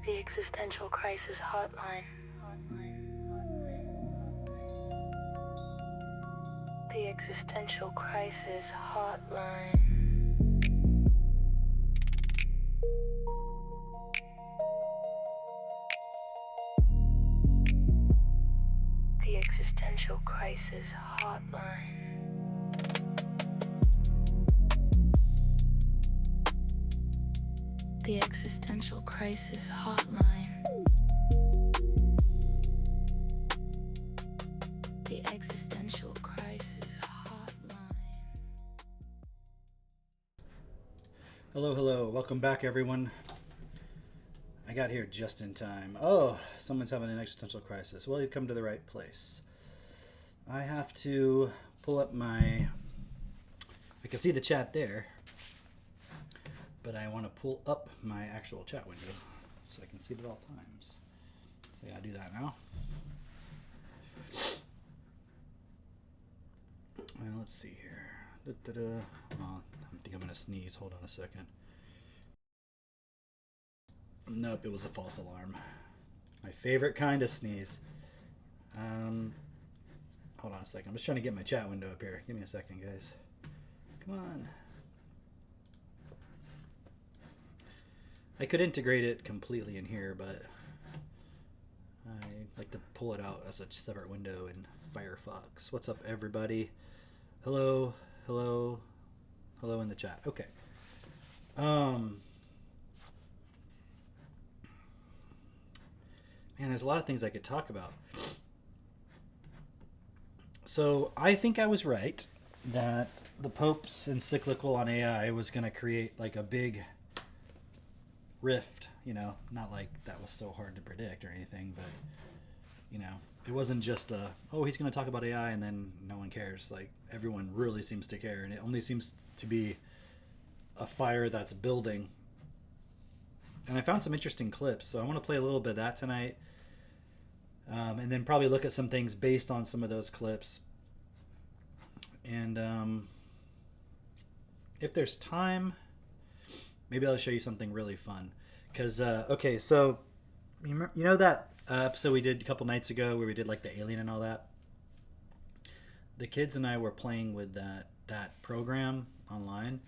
The Existential Crisis Hotline. The Existential Crisis Hotline. The Existential Crisis Hotline. The Existential Crisis Hotline. The Existential Crisis Hotline. Hello. Welcome back, everyone. I got here just in time. Oh, someone's having an existential crisis. Well, you've come to the right place. I have to pull up I can see the chat there, but I want to pull up my actual chat window so I can see it at all times. So yeah, I do that now. Well, let's see here. Oh, I think I'm going to sneeze. Hold on a second. Nope, it was a false alarm. My favorite kind of sneeze. Hold on a second. I'm just trying to get my chat window up here. Give me a second, guys. Come on. I could integrate it completely in here, but I like to pull it out as a separate window in Firefox. What's up, everybody? Hello in the chat. Okay. Man, there's a lot of things I could talk about. So I think I was right that the Pope's encyclical on AI was going to create like a big rift, not like that was so hard to predict or anything, but it wasn't just he's going to talk about AI and then no one cares. Like, everyone really seems to care, and it only seems to be a fire that's building. And I found some interesting clips, so I want to play a little bit of that tonight, and then probably look at some things based on some of those clips. And if there's time, maybe I'll show you something really fun. Because, okay, so you know that episode we did a couple nights ago where we did like the alien and all that? The kids and I were playing with that program online,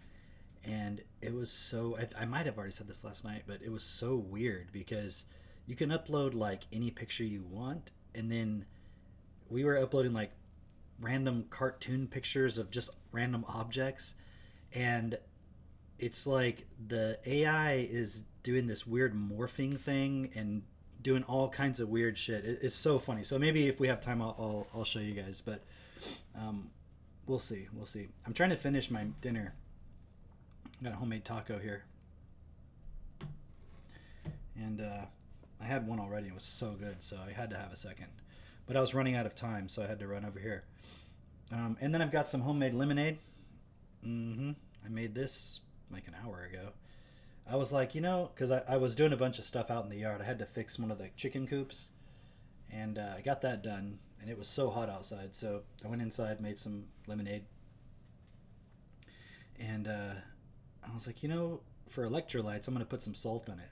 and it was so, I might have already said this last night, but it was so weird because you can upload like any picture you want, and then we were uploading like random cartoon pictures of just random objects, and it's like the AI is doing this weird morphing thing and doing all kinds of weird shit. It's so funny. So maybe if we have time, I'll show you guys. But we'll see. I'm trying to finish my dinner. I got a homemade taco here, and I had one already. It was so good, so I had to have a second. But I was running out of time, so I had to run over here. And then I've got some homemade lemonade. I made this like an hour ago. I was like, because I was doing a bunch of stuff out in the yard. I had to fix one of the chicken coops, and I got that done, and it was so hot outside, so I went inside, made some lemonade, and I was like, for electrolytes, I'm going to put some salt in it,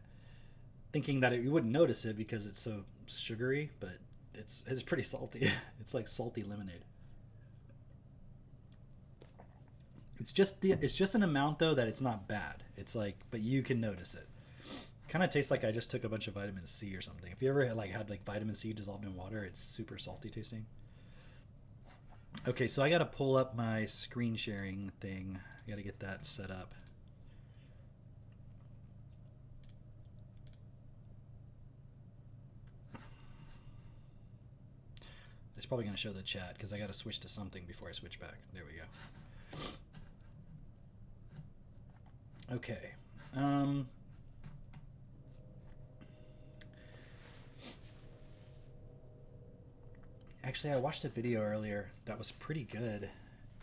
thinking that you wouldn't notice it because it's so sugary, but it's pretty salty. It's like salty lemonade. It's just an amount though that it's not bad. It's like, but you can notice it. Kind of tastes like I just took a bunch of vitamin C or something. If you ever had vitamin C dissolved in water, it's super salty tasting. Okay, so I got to pull up my screen sharing thing. I got to get that set up. It's probably going to show the chat because I got to switch to something before I switch back. There we go. Okay. Actually, I watched a video earlier that was pretty good.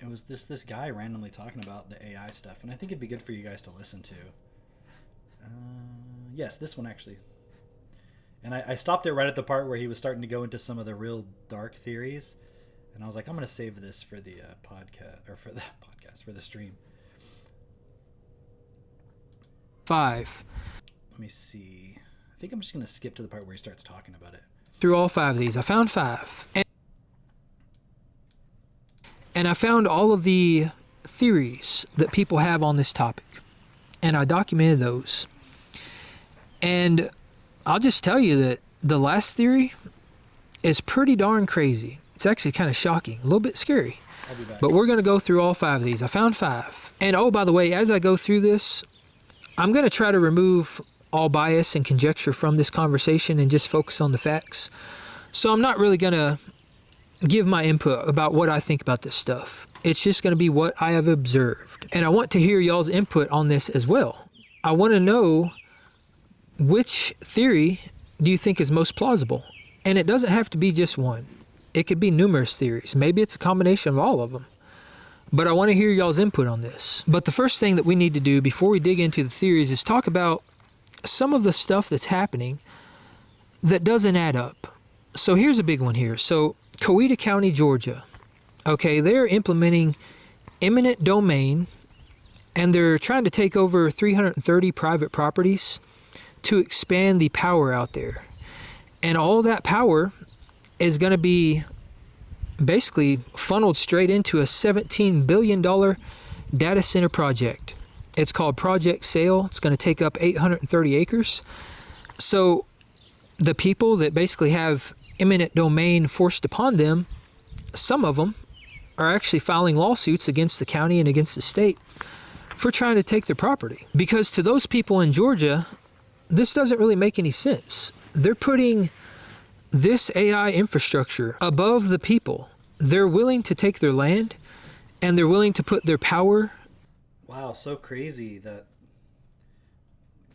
It was this guy randomly talking about the AI stuff, and I think it'd be good for you guys to listen to. Yes, this one actually. And I stopped there right at the part where he was starting to go into some of the real dark theories, and I was like, I'm going to save this for the podcast, or for the podcast, for the stream. 5. Let me see. I think I'm just going to skip to the part where he starts talking about it. Through all 5 of these. I found 5. And I found all of the theories that people have on this topic. And I documented those. And I'll just tell you that the last theory is pretty darn crazy. It's actually kind of shocking, a little bit scary. I'll be back. But we're going to go through all 5 of these. I found 5. And oh, by the way, as I go through this, I'm going to try to remove all bias and conjecture from this conversation and just focus on the facts. So I'm not really going to give my input about what I think about this stuff. It's just going to be what I have observed. And I want to hear y'all's input on this as well. I want to know, which theory do you think is most plausible? And it doesn't have to be just one. It could be numerous theories. Maybe it's a combination of all of them. But I want to hear y'all's input on this. But the first thing that we need to do before we dig into the theories is talk about some of the stuff that's happening that doesn't add up. So here's a big one here. So Coweta County, Georgia. Okay, they're implementing eminent domain, and they're trying to take over 330 private properties to expand the power out there. And all that power is going to be basically funneled straight into a $17 billion data center project. It's called Project Sail. It's going to take up 830 acres. So the people that basically have eminent domain forced upon them, some of them are actually filing lawsuits against the county and against the state for trying to take their property. Because to those people in Georgia, this doesn't really make any sense. They're putting this AI infrastructure above the people. They're willing to take their land, and they're willing to put their power. Wow, so crazy that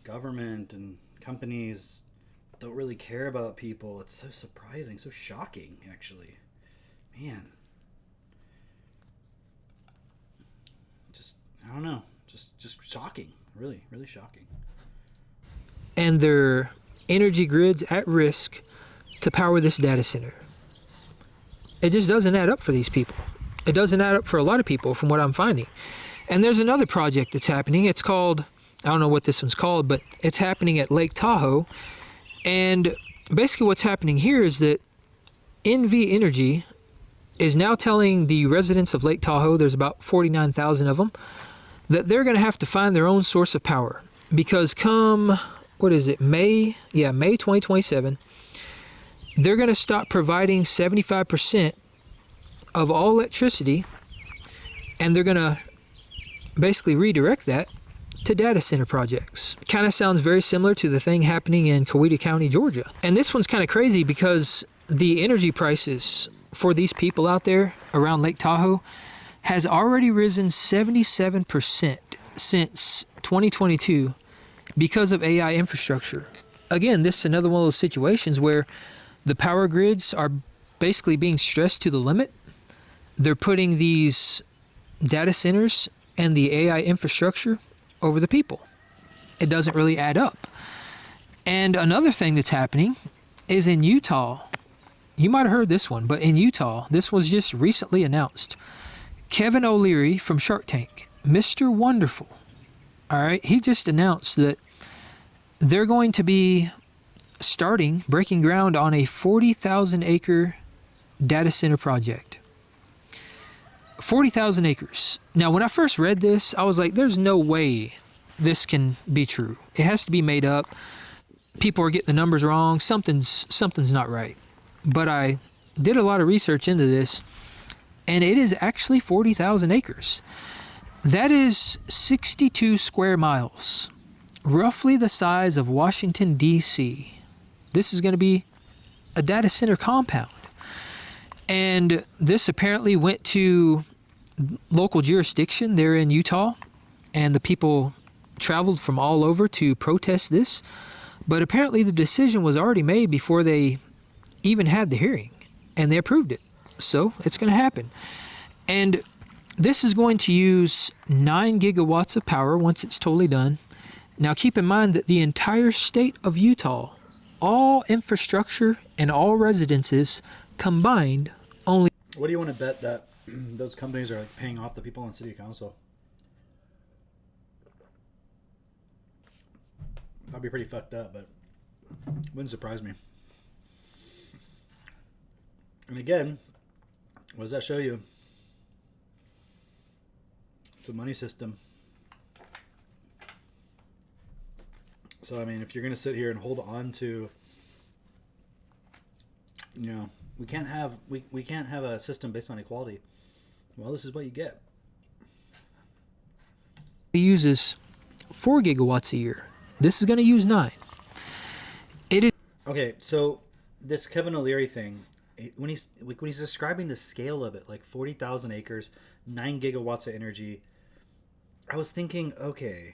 government and companies don't really care about people. It's so surprising, so shocking, actually. Man. Just, I don't know. Just shocking. Really, really shocking. And their energy grids at risk to power this data center. It just doesn't add up for these people. It doesn't add up for a lot of people from what I'm finding. And there's another project that's happening. It's called, I don't know what this one's called, but it's happening at Lake Tahoe. And basically what's happening here is that NV Energy is now telling the residents of Lake Tahoe, there's about 49,000 of them, that they're going to have to find their own source of power. Because come, what is it, May 2027, they're going to stop providing 75% of all electricity, and they're going to basically redirect that to data center projects. Kind of sounds very similar to the thing happening in Coweta County, Georgia. And this one's kind of crazy because the energy prices for these people out there around Lake Tahoe has already risen 77% since 2022 because of AI infrastructure. Again, this is another one of those situations where the power grids are basically being stressed to the limit. They're putting these data centers and the AI infrastructure over the people. It doesn't really add up. And another thing that's happening is in Utah. You might have heard this one, but in Utah, this was just recently announced. Kevin O'Leary from Shark Tank, Mr. Wonderful, all right, he just announced that they're going to be breaking ground on a 40,000 acre data center project. 40,000 acres. Now, when I first read this, I was like, there's no way this can be true. It has to be made up. People are getting the numbers wrong. Something's not right. But I did a lot of research into this, and it is actually 40,000 acres. That is 62 square miles, roughly the size of Washington, D.C. This is going to be a data center compound. And this apparently went to local jurisdiction there in Utah, and the people traveled from all over to protest this. But apparently the decision was already made before they even had the hearing, and they approved it. So it's going to happen. And this is going to use 9 gigawatts of power once it's totally done. Now keep in mind that the entire state of Utah, all infrastructure and all residences combined, only... What do you want to bet that those companies are like paying off the people on city council? That'd be pretty fucked up, but Wouldn't surprise me. And again, what does that show you? It's a money system. So I mean, if you're going to sit here and hold on to, you know, we can't have a system based on equality. Well, this is what you get. It uses 4 gigawatts a year. This is going to use 9. It is Okay, so this Kevin O'Leary thing, when he's describing the scale of it, like 40,000 acres, 9 gigawatts of energy, I was thinking, okay.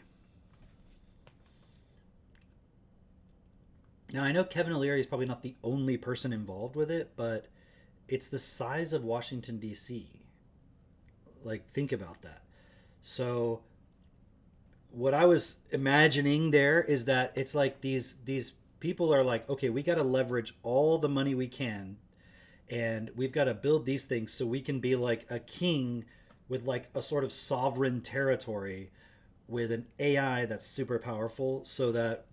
Now I know Kevin O'Leary is probably not the only person involved with it, but it's the size of Washington D.C. Like, think about that. So what I was imagining there is that it's like these people are like, okay, we got to leverage all the money we can, and we've got to build these things so we can be like a king with like a sort of sovereign territory with an AI that's super powerful, so that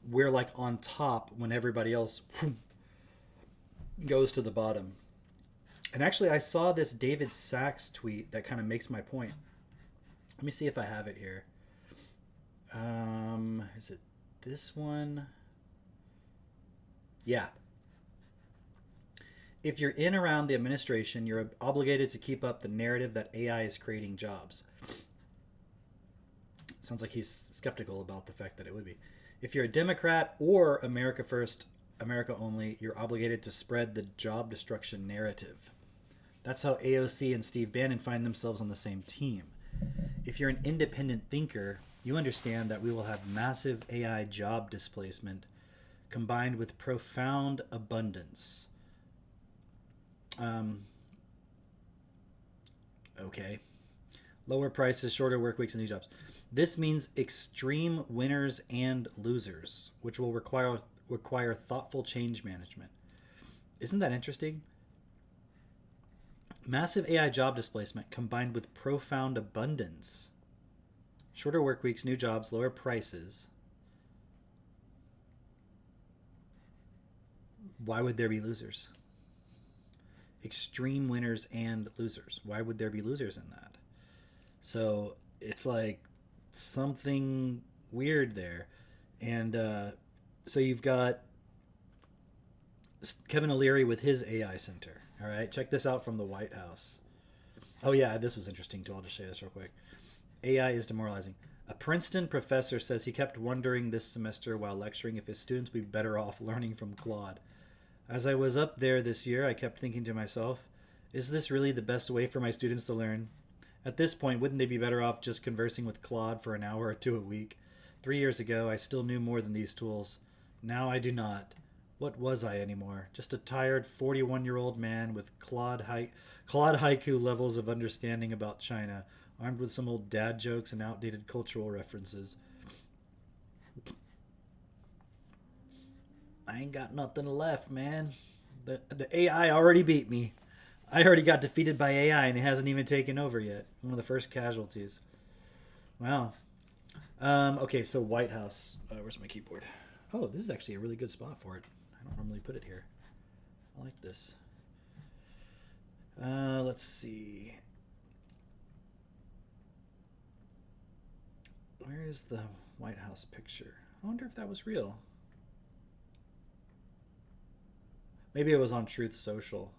we're like on top when everybody else goes to the bottom. And actually, I saw this David Sachs tweet that kind of makes my point. Let me see if I have it here. Is it this one? Yeah. If you're in around the administration, you're obligated to keep up the narrative that AI is creating jobs. Sounds like he's skeptical about the fact that it would be. If you're a Democrat or America First, America Only, you're obligated to spread the job destruction narrative. That's how AOC and Steve Bannon find themselves on the same team. If you're an independent thinker, you understand that we will have massive AI job displacement combined with profound abundance. Okay. Lower prices, shorter work weeks, and new jobs. This means extreme winners and losers, which will require thoughtful change management. Isn't that interesting? Massive AI job displacement combined with profound abundance. Shorter work weeks, new jobs, lower prices. Why would there be losers? Extreme winners and losers. Why would there be losers in that? So it's like something weird there. And so you've got Kevin O'Leary with his AI center. All right, check this out from the White House. Oh yeah, this was interesting too. I'll just show you this real quick. AI is demoralizing. A Princeton professor says he kept wondering this semester while lecturing if his students would be better off learning from Claude. As I was up there this year, I kept thinking to myself, is this really the best way for my students to learn? At this point, wouldn't they be better off just conversing with Claude for an hour or two a week? 3 years ago, I still knew more than these tools. Now I do not. What was I anymore? Just a tired 41-year-old man with Claude haiku levels of understanding about China, armed with some old dad jokes and outdated cultural references. I ain't got nothing left, man. The AI already beat me. I already got defeated by AI, and it hasn't even taken over yet. One of the first casualties. Wow. Okay, so White House. Where's my keyboard? Oh, this is actually a really good spot for it. I don't normally put it here. I like this. Let's see. Where is the White House picture? I wonder if that was real. Maybe it was on Truth Social.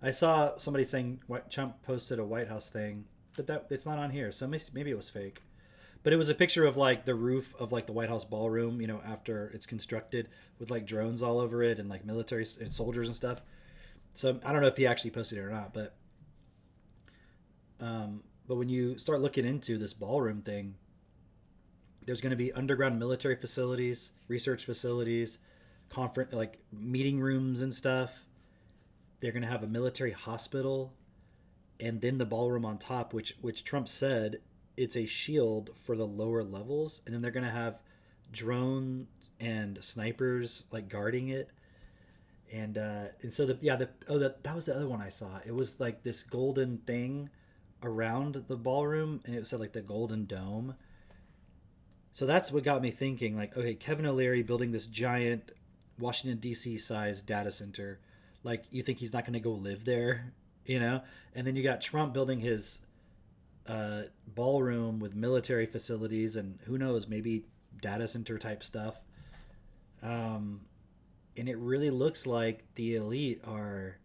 I saw somebody saying Trump posted a White House thing, but it's not on here, so maybe it was fake. But it was a picture of like the roof of like the White House ballroom, you know, after it's constructed, with like drones all over it and like military and soldiers and stuff. So I don't know if he actually posted it or not, but when you start looking into this ballroom thing, there's going to be underground military facilities, research facilities, conference like meeting rooms and stuff. They're going to have a military hospital, and then the ballroom on top, which Trump said it's a shield for the lower levels, and then they're going to have drones and snipers like guarding it. And so that was the other one I saw. It was like this golden thing around the ballroom, and it said like the Golden Dome. So that's what got me thinking, like, okay, Kevin O'Leary building this giant Washington D.C. sized data center. Like, you think he's not going to go live there, you know? And then you got Trump building his ballroom with military facilities and who knows, maybe data center type stuff. And it really looks like the elite are.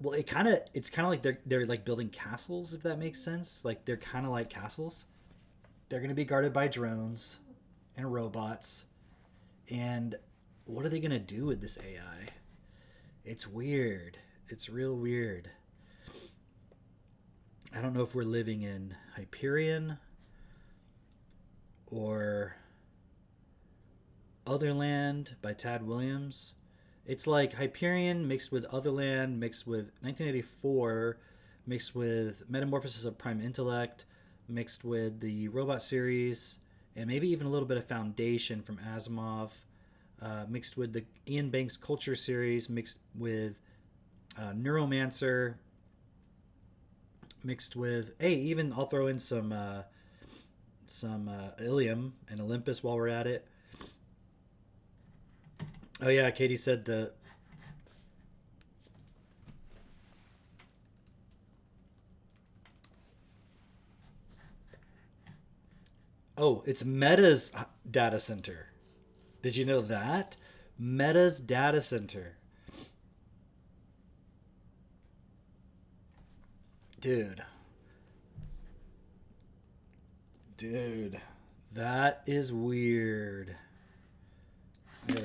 Well, it's kind of like they're like building castles, if that makes sense. Like, they're kind of like castles. They're going to be guarded by drones and robots. And what are they going to do with this AI? It's weird. It's real weird. I don't know if we're living in Hyperion or Otherland by Tad Williams. It's like Hyperion mixed with Otherland, mixed with 1984, mixed with Metamorphosis of Prime Intellect, mixed with the Robot series, and maybe even a little bit of Foundation from Asimov, mixed with the Ian Banks Culture series, mixed with Neuromancer, mixed with, hey, even I'll throw in some Ilium and Olympus while we're at it. Oh yeah, Katie said the. Oh, it's Meta's data center. Did you know that? Meta's data center. Dude. That is weird. I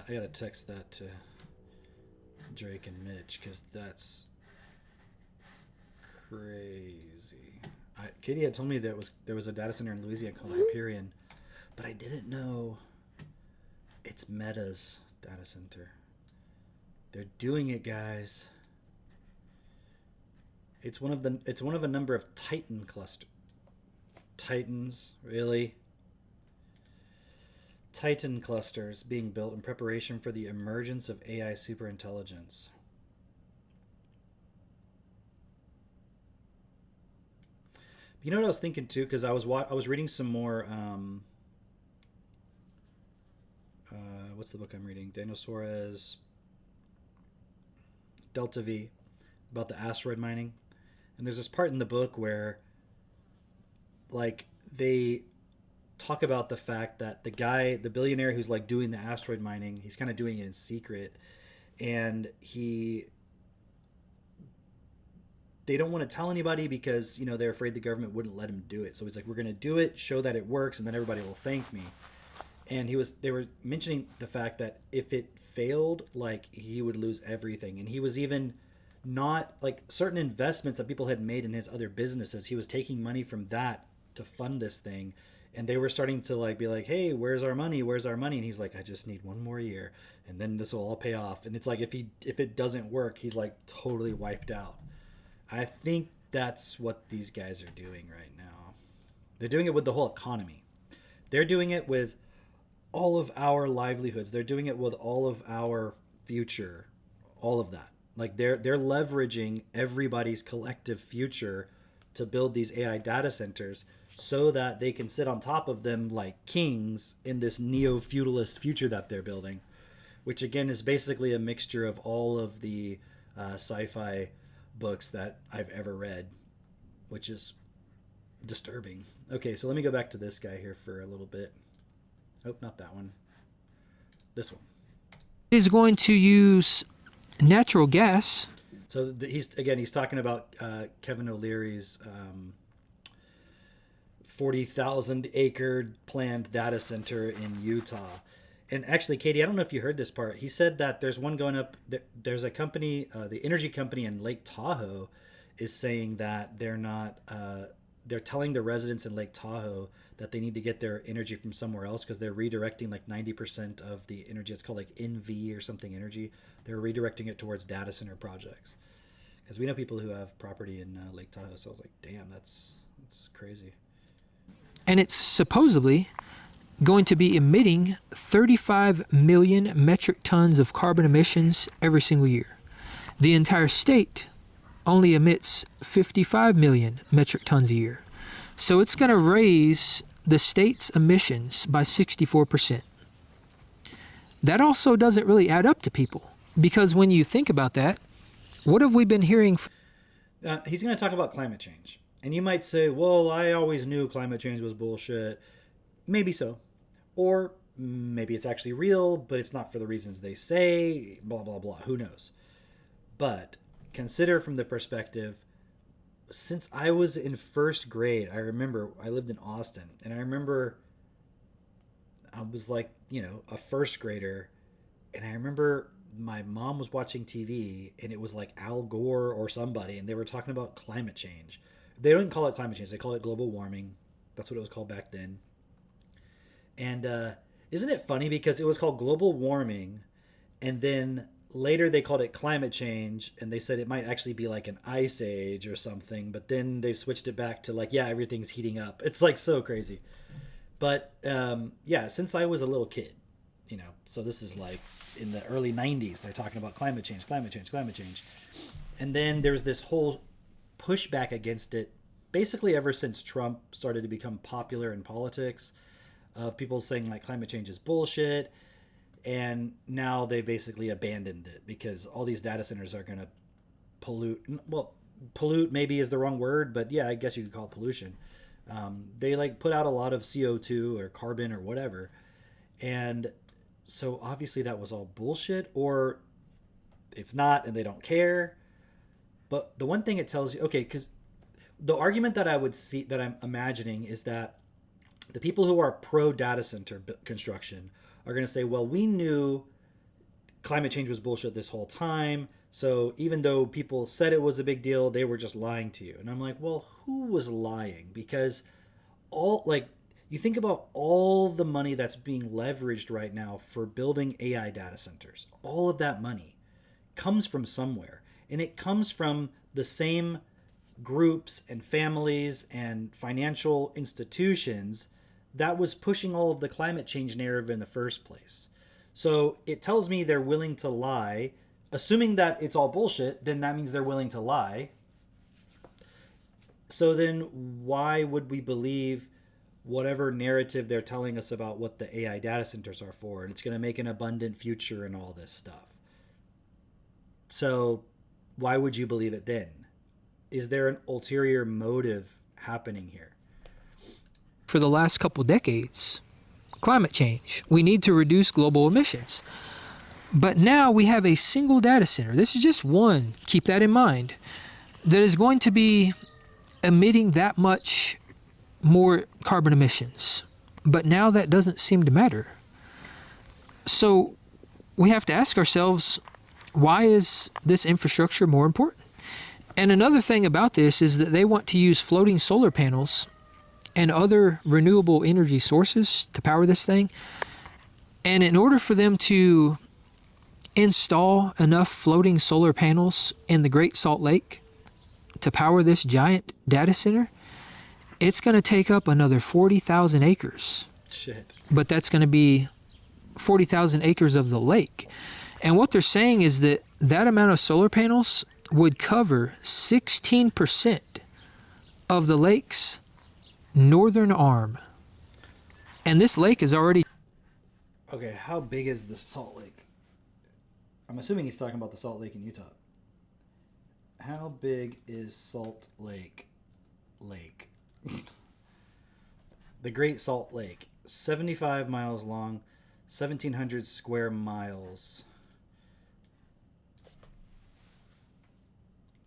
gotta text that to Drake and Mitch, because that's crazy. Katie had told me that there was a data center in Louisiana called Hyperion, but I didn't know it's Meta's data center. They're doing it, guys. It's one of a number of Titan cluster. Titans, really? Titan clusters being built in preparation for the emergence of AI superintelligence. You know what I was thinking too, because I was reading some more. What's the book I'm reading? Daniel Suarez, Delta V, about the asteroid mining, and there's this part in the book where, like, they talk about the fact that the billionaire who's like doing the asteroid mining, he's kind of doing it in secret, and they don't want to tell anybody because, you know, they're afraid the government wouldn't let him do it. So he's like, we're going to do it, show that it works, and then everybody will thank me. And they were mentioning the fact that if it failed, like, he would lose everything. And he was even not, like, certain investments that people had made in his other businesses, he was taking money from that to fund this thing. And they were starting to, like, be like, hey, where's our money? And he's like, I just need one more year, and then this will all pay off. And it's like, if it doesn't work, he's like totally wiped out. I think that's what these guys are doing right now. They're doing it with the whole economy. They're doing it with all of our livelihoods. They're doing it with all of our future, all of that. Like, they're leveraging everybody's collective future to build these AI data centers so that they can sit on top of them like kings in this neo-feudalist future that they're building, which again is basically a mixture of all of the sci-fi books that I've ever read, which is disturbing. Okay, so let me go back to this guy here for a little bit. Oh, not that one. This one. Is going to use natural gas. So he's talking about Kevin O'Leary's 40,000 acre planned data center in Utah. And actually, Katie, I don't know if you heard this part. He said that there's one going up. There's a company, the energy company in Lake Tahoe, is saying that they're not. They're telling the residents in Lake Tahoe that they need to get their energy from somewhere else because they're redirecting like 90% of the energy. It's called like NV or something energy. They're redirecting it towards data center projects. Because we know people who have property in Lake Tahoe. So I was like, damn, that's crazy. And it's supposedly going to be emitting 35 million metric tons of carbon emissions every single year. The entire state only emits 55 million metric tons a year. So it's going to raise the state's emissions by 64%. That also doesn't really add up to people, because when you think about that, what have we been hearing? He's going to talk about climate change. And you might say, well, I always knew climate change was bullshit. Maybe so. Or maybe it's actually real, but it's not for the reasons they say, blah, blah, blah. Who knows? But consider from the perspective, since I was in first grade, I remember I lived in Austin, and I remember I was like, a first grader, and I remember my mom was watching TV, and it was like Al Gore or somebody, and they were talking about climate change. They don't call it climate change; they call it global warming. That's what it was called back then. And isn't it funny, because it was called global warming, and then later they called it climate change, and they said it might actually be like an ice age or something, but then they switched it back to like, yeah, everything's heating up. It's like so crazy. But yeah, since I was a little kid, so this is like in the early 90s, they're talking about climate change, climate change, climate change. And then there's this whole pushback against it, basically ever since Trump started to become popular in politics, of people saying like climate change is bullshit. And now they've basically abandoned it because all these data centers are going to pollute. Well, pollute maybe is the wrong word, but yeah, I guess you could call it pollution. They like put out a lot of CO2 or carbon or whatever. And so obviously that was all bullshit, or it's not and they don't care. But the one thing it tells you, okay, because the argument that I would see, that I'm imagining, is that the people who are pro data center construction are going to say, well, we knew climate change was bullshit this whole time. So even though people said it was a big deal, they were just lying to you. And I'm like, well, who was lying? Because you think about all the money that's being leveraged right now for building AI data centers. All of that money comes from somewhere. And it comes from the same groups and families and financial institutions that was pushing all of the climate change narrative in the first place. So it tells me they're willing to lie. Assuming that it's all bullshit, then that means they're willing to lie. So then why would we believe whatever narrative they're telling us about what the AI data centers are for, and it's going to make an abundant future and all this stuff? So why would you believe it then? Is there an ulterior motive happening here? For the last couple decades, climate change. We need to reduce global emissions. But now we have a single data center. This is just one, keep that in mind, that is going to be emitting that much more carbon emissions. But now that doesn't seem to matter. So we have to ask ourselves, why is this infrastructure more important? And another thing about this is that they want to use floating solar panels and other renewable energy sources to power this thing. And in order for them to install enough floating solar panels in the Great Salt Lake to power this giant data center, it's going to take up another 40,000 acres. Shit. But that's going to be 40,000 acres of the lake. And what they're saying is that that amount of solar panels would cover 16% of the lake's northern arm. And this lake is already... Okay, how big is the Salt Lake? I'm assuming he's talking about the Salt Lake in Utah. How big is Salt Lake? The Great Salt Lake. 75 miles long, 1,700 square miles.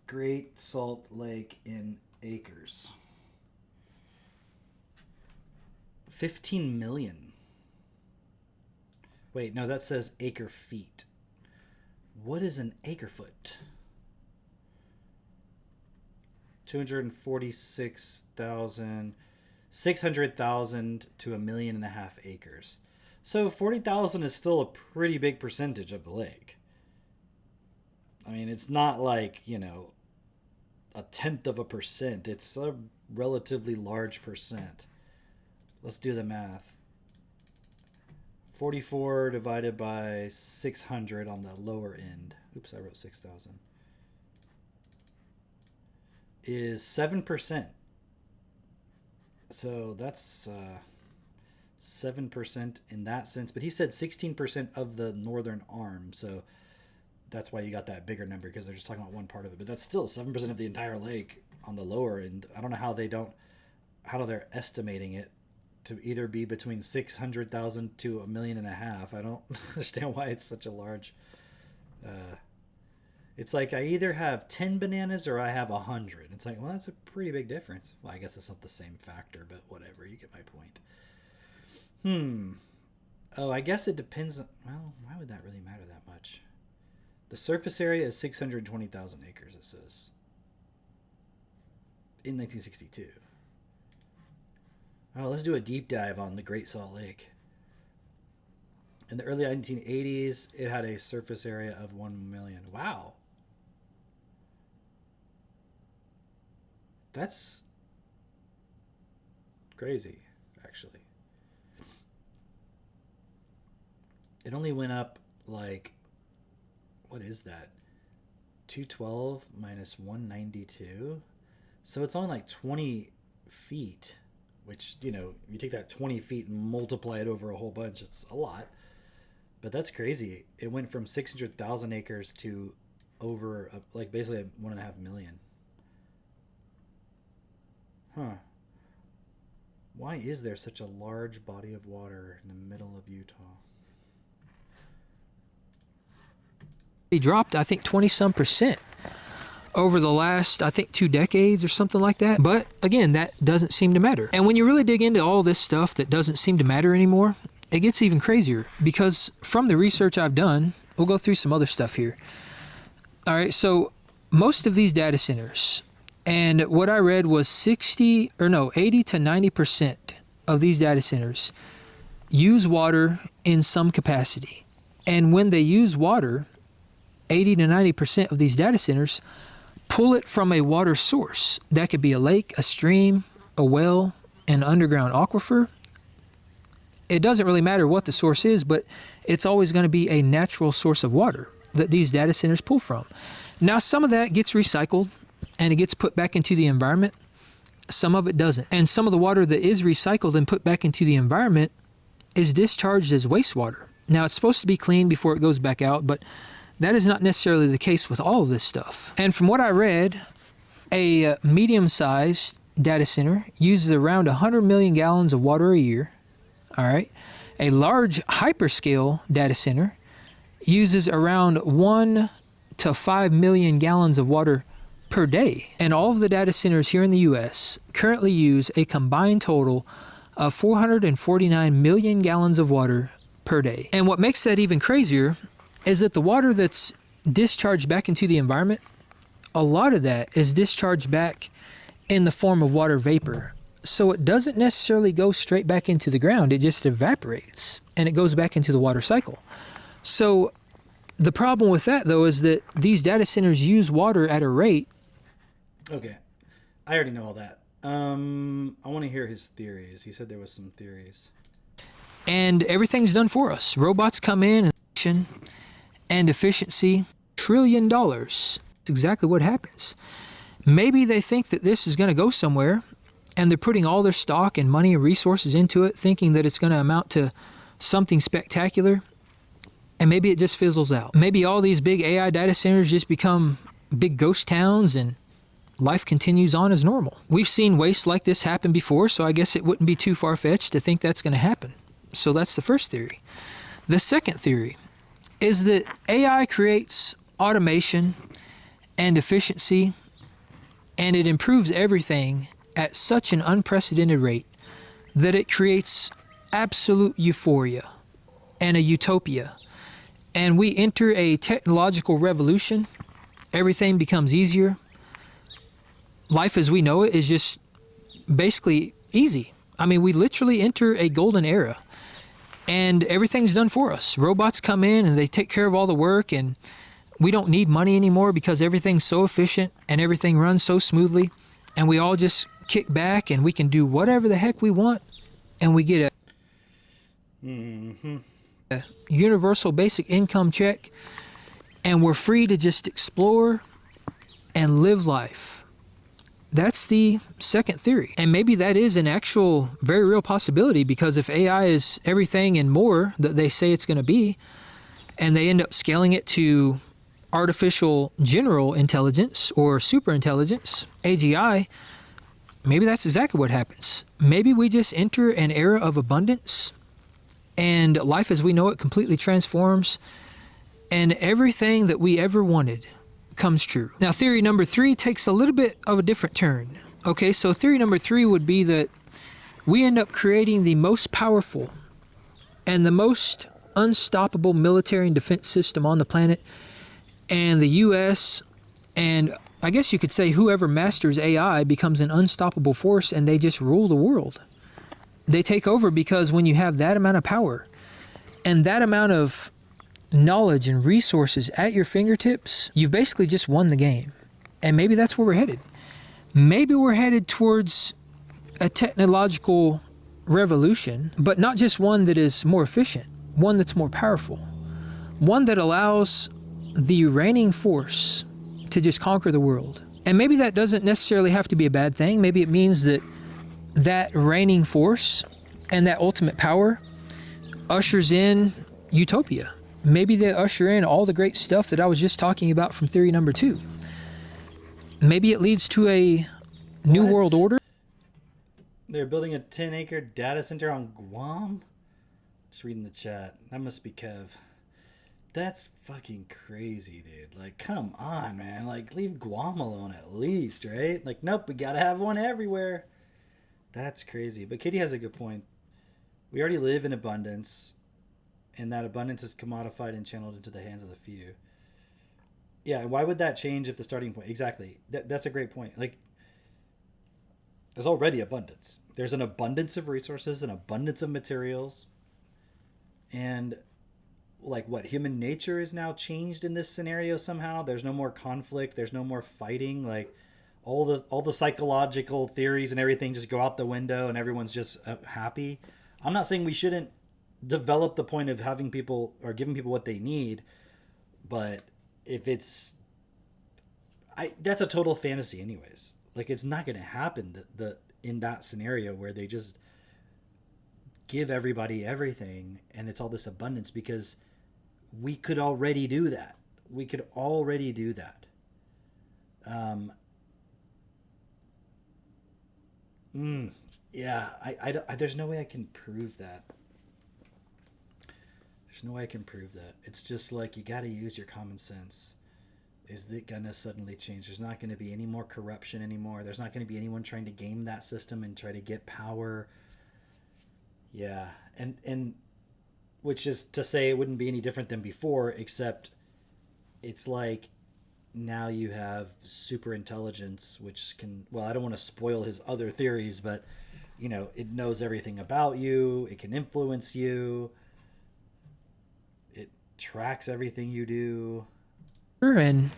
Great Salt Lake in acres. 15 million. Wait, no, that says acre feet. What is an acre foot? 246,000, 600,000 to 1.5 million acres. So 40,000 is still a pretty big percentage of the lake. I mean, it's not like, 0.1%. It's a relatively large percent. Let's do the math. 44 divided by 600 on the lower end. Oops, I wrote 6,000. Is 7%. So that's 7% in that sense. But he said 16% of the northern arm. So that's why you got that bigger number, because they're just talking about one part of it. But that's still 7% of the entire lake on the lower end. I don't know how they're estimating it to either be between 600,000 to 1.5 million. I don't understand why it's such a large. It's like I either have 10 bananas or I have 100. It's like, well, that's a pretty big difference. Well, I guess it's not the same factor, but whatever. You get my point. Oh, I guess it depends. Well, why would that really matter that much? The surface area is 620,000 acres, it says. In 1962. Oh, let's do a deep dive on the Great Salt Lake. In the early 1980s, it had a surface area of 1 million. Wow. That's crazy, actually. It only went up like, what is that? 212 minus 192. So it's only like 20 feet, which, you take that 20 feet and multiply it over a whole bunch. It's a lot. But that's crazy. It went from 600,000 acres to over, like, basically 1.5 million. Huh. Why is there such a large body of water in the middle of Utah? He dropped, I think, 20-some% over the last, I think, 2 decades or something like that. But again, that doesn't seem to matter. And when you really dig into all this stuff that doesn't seem to matter anymore, it gets even crazier, because from the research I've done, we'll go through some other stuff here. All right, so most of these data centers, and what I read was 80 to 90% of these data centers use water in some capacity. And when they use water, 80 to 90% of these data centers pull it from a water source. That could be a lake, a stream, a well, an underground aquifer. It doesn't really matter what the source is, but it's always going to be a natural source of water that these data centers pull from. Now, some of that gets recycled and it gets put back into the environment. Some of it doesn't. And some of the water that is recycled and put back into the environment is discharged as wastewater. Now, it's supposed to be clean before it goes back out, but that is not necessarily the case with all of this stuff. And from what I read, a medium-sized data center uses around 100 million gallons of water a year. All right. A large hyperscale data center uses around 1 to 5 million gallons of water per day. And all of the data centers here in the U.S. currently use a combined total of 449 million gallons of water per day. And what makes that even crazier is that the water that's discharged back into the environment, a lot of that is discharged back in the form of water vapor. So it doesn't necessarily go straight back into the ground. It just evaporates and it goes back into the water cycle. So the problem with that, though, is that these data centers use water at a rate. Okay. I already know all that. I want to hear his theories. He said there was some theories. And everything's done for us. Robots come in and efficiency, $1 trillion. That's exactly what happens. Maybe they think that this is going to go somewhere, and they're putting all their stock and money and resources into it, thinking that it's going to amount to something spectacular, and maybe it just fizzles out. Maybe all these big AI data centers just become big ghost towns, and life continues on as normal. We've seen waste like this happen before, so I guess it wouldn't be too far-fetched to think that's going to happen. So that's the first theory. The second theory is that AI creates automation and efficiency, and it improves everything at such an unprecedented rate that it creates absolute euphoria and a utopia. And we enter a technological revolution. Everything becomes easier. Life as we know it is just basically easy. I mean, we literally enter a golden era, and everything's done for us. Robots come in and they take care of all the work, and we don't need money anymore because everything's so efficient and everything runs so smoothly, and we all just kick back and we can do whatever the heck we want, and we get a universal basic income check, and we're free to just explore and live life That's the second theory. And maybe that is an actual very real possibility, because if AI is everything and more that they say it's going to be, and they end up scaling it to artificial general intelligence or super intelligence, AGI, maybe that's exactly what happens. Maybe we just enter an era of abundance and life as we know it completely transforms, and everything that we ever wanted comes true. Now, theory number 3 takes a little bit of a different turn. Okay, so theory number 3 would be that we end up creating the most powerful and the most unstoppable military and defense system on the planet, and the US, and I guess you could say whoever masters AI becomes an unstoppable force, and they just rule the world. They take over, because when you have that amount of power and that amount of knowledge and resources at your fingertips, you've basically just won the game. And maybe that's where we're headed. Maybe we're headed towards a technological revolution, but not just one that is more efficient, one that's more powerful, one that allows the reigning force to just conquer the world. And maybe that doesn't necessarily have to be a bad thing. Maybe it means that that reigning force and that ultimate power ushers in utopia. Maybe they usher in all the great stuff that I was just talking about from theory number 2. Maybe it leads to a new world order. They're building a 10-acre data center on Guam? Just reading the chat. That must be Kev. That's fucking crazy, dude. Like, come on, man. Like, leave Guam alone at least, right? Like, nope, we gotta have one everywhere. That's crazy. But Kitty has a good point. We already live in abundance, and that abundance is commodified and channeled into the hands of the few. Yeah, and why would that change if the starting point... Exactly. That's a great point. Like, there's already abundance. There's an abundance of resources, an abundance of materials, and... like what, human nature is now changed in this scenario somehow. There's no more conflict, there's no more fighting. Like all the psychological theories and everything just go out the window, and everyone's just happy. I'm not saying we shouldn't develop the point of having people or giving people what they need, but if it's that's a total fantasy anyways. Like, it's not going to happen in that scenario where they just give everybody everything and it's all this abundance, because we could already do that. Yeah, I there's no way I can prove that. It's just like, you got to use your common sense. Is it going to suddenly change? There's not going to be any more corruption anymore. There's not going to be anyone trying to game that system and try to get power. Yeah, and which is to say it wouldn't be any different than before, except it's like now you have super intelligence, which can, well, I don't want to spoil his other theories, but, you know, it knows everything about you. It can influence you. It tracks everything you do. And,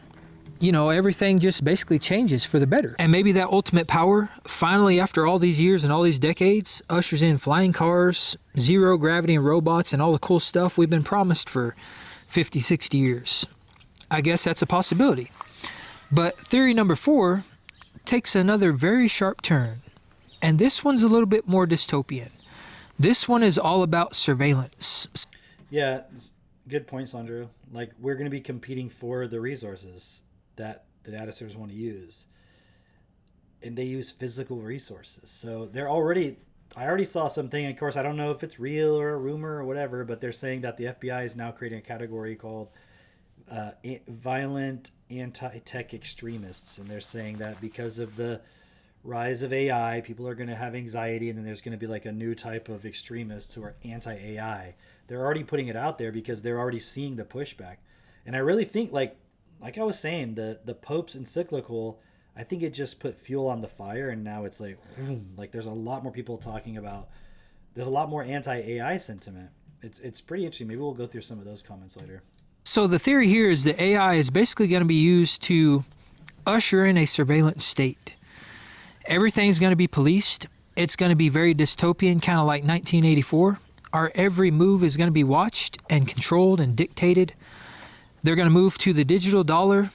you know, everything just basically changes for the better. And maybe that ultimate power, finally, after all these years and all these decades, ushers in flying cars, zero gravity and robots, and all the cool stuff we've been promised for 50, 60 years. I guess that's a possibility. But theory number 4 takes another very sharp turn. And this one's a little bit more dystopian. This one is all about surveillance. Yeah, good point, Sandro. Like, we're going to be competing for the resources that the data centers want to use. And they use physical resources. So they're already... I already saw something, of course, I don't know if it's real or a rumor or whatever, but they're saying that the FBI is now creating a category called violent anti-tech extremists. And they're saying that because of the rise of AI, people are going to have anxiety, and then there's going to be like a new type of extremists who are anti-AI. They're already putting it out there because they're already seeing the pushback. And I really think, like I was saying, the Pope's encyclical, I think it just put fuel on the fire, and now it's like there's a lot more people talking about, there's a lot more anti-AI sentiment. It's pretty interesting. Maybe we'll go through some of those comments later. So the theory here is that AI is basically going to be used to usher in a surveillance state. Everything's going to be policed. It's going to be very dystopian, kind of like 1984. Our every move is going to be watched and controlled and dictated. They're going to move to the digital dollar,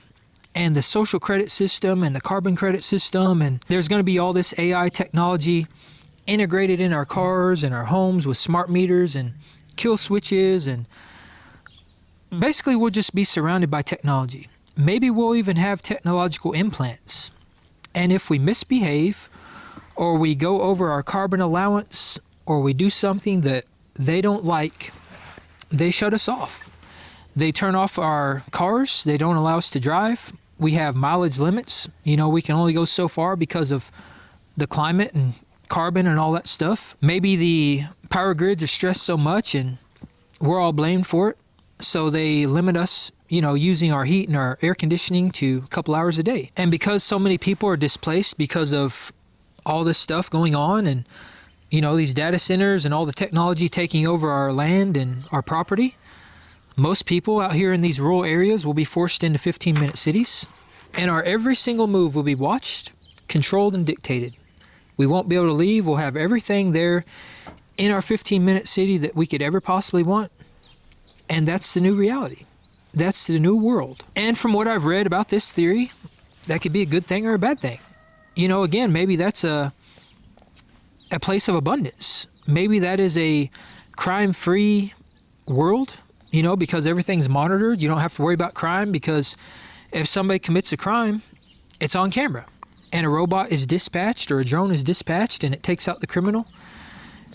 and the social credit system and the carbon credit system. And there's going to be all this AI technology integrated in our cars and our homes with smart meters and kill switches. And basically, we'll just be surrounded by technology. Maybe we'll even have technological implants. And if we misbehave, or we go over our carbon allowance, or we do something that they don't like, they shut us off. They turn off our cars. They don't allow us to drive. We have mileage limits. You know, we can only go so far because of the climate and carbon and all that stuff. Maybe the power grids are stressed so much and we're all blamed for it. So they limit us, you know, using our heat and our air conditioning to a couple hours a day. And because so many people are displaced because of all this stuff going on and, you know, these data centers and all the technology taking over our land and our property, most people out here in these rural areas will be forced into 15-minute cities. And our every single move will be watched, controlled, and dictated. We won't be able to leave. We'll have everything there in our 15-minute city that we could ever possibly want. And that's the new reality. That's the new world. And from what I've read about this theory, that could be a good thing or a bad thing. You know, again, maybe that's a place of abundance. Maybe that is a crime-free world, you know, because everything's monitored. You don't have to worry about crime because if somebody commits a crime, it's on camera. And a robot is dispatched or a drone is dispatched and it takes out the criminal.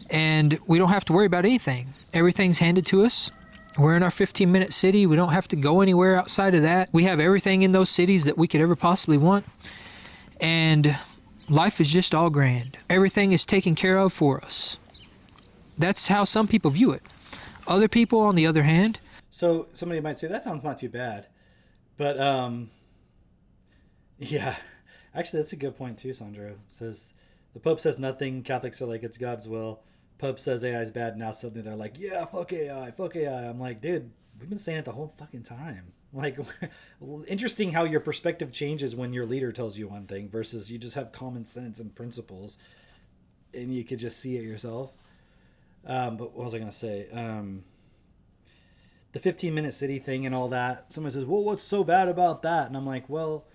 And we don't have to worry about anything. Everything's handed to us. We're in our 15-minute city. We don't have to go anywhere outside of that. We have everything in those cities that we could ever possibly want. And life is just all grand. Everything is taken care of for us. That's how some people view it. Other people, on the other hand... So somebody might say, that sounds not too bad. But, yeah. Actually, that's a good point too, Sandro. It says, the Pope says nothing. Catholics are like, it's God's will. Pope says AI is bad. Now suddenly they're like, yeah, fuck AI, fuck AI. I'm like, dude, we've been saying it the whole fucking time. Like, interesting how your perspective changes when your leader tells you one thing versus you just have common sense and principles and you could just see it yourself. But what was I going to say? The 15-minute city thing and all that. Someone says, well, what's so bad about that? And I'm like, well,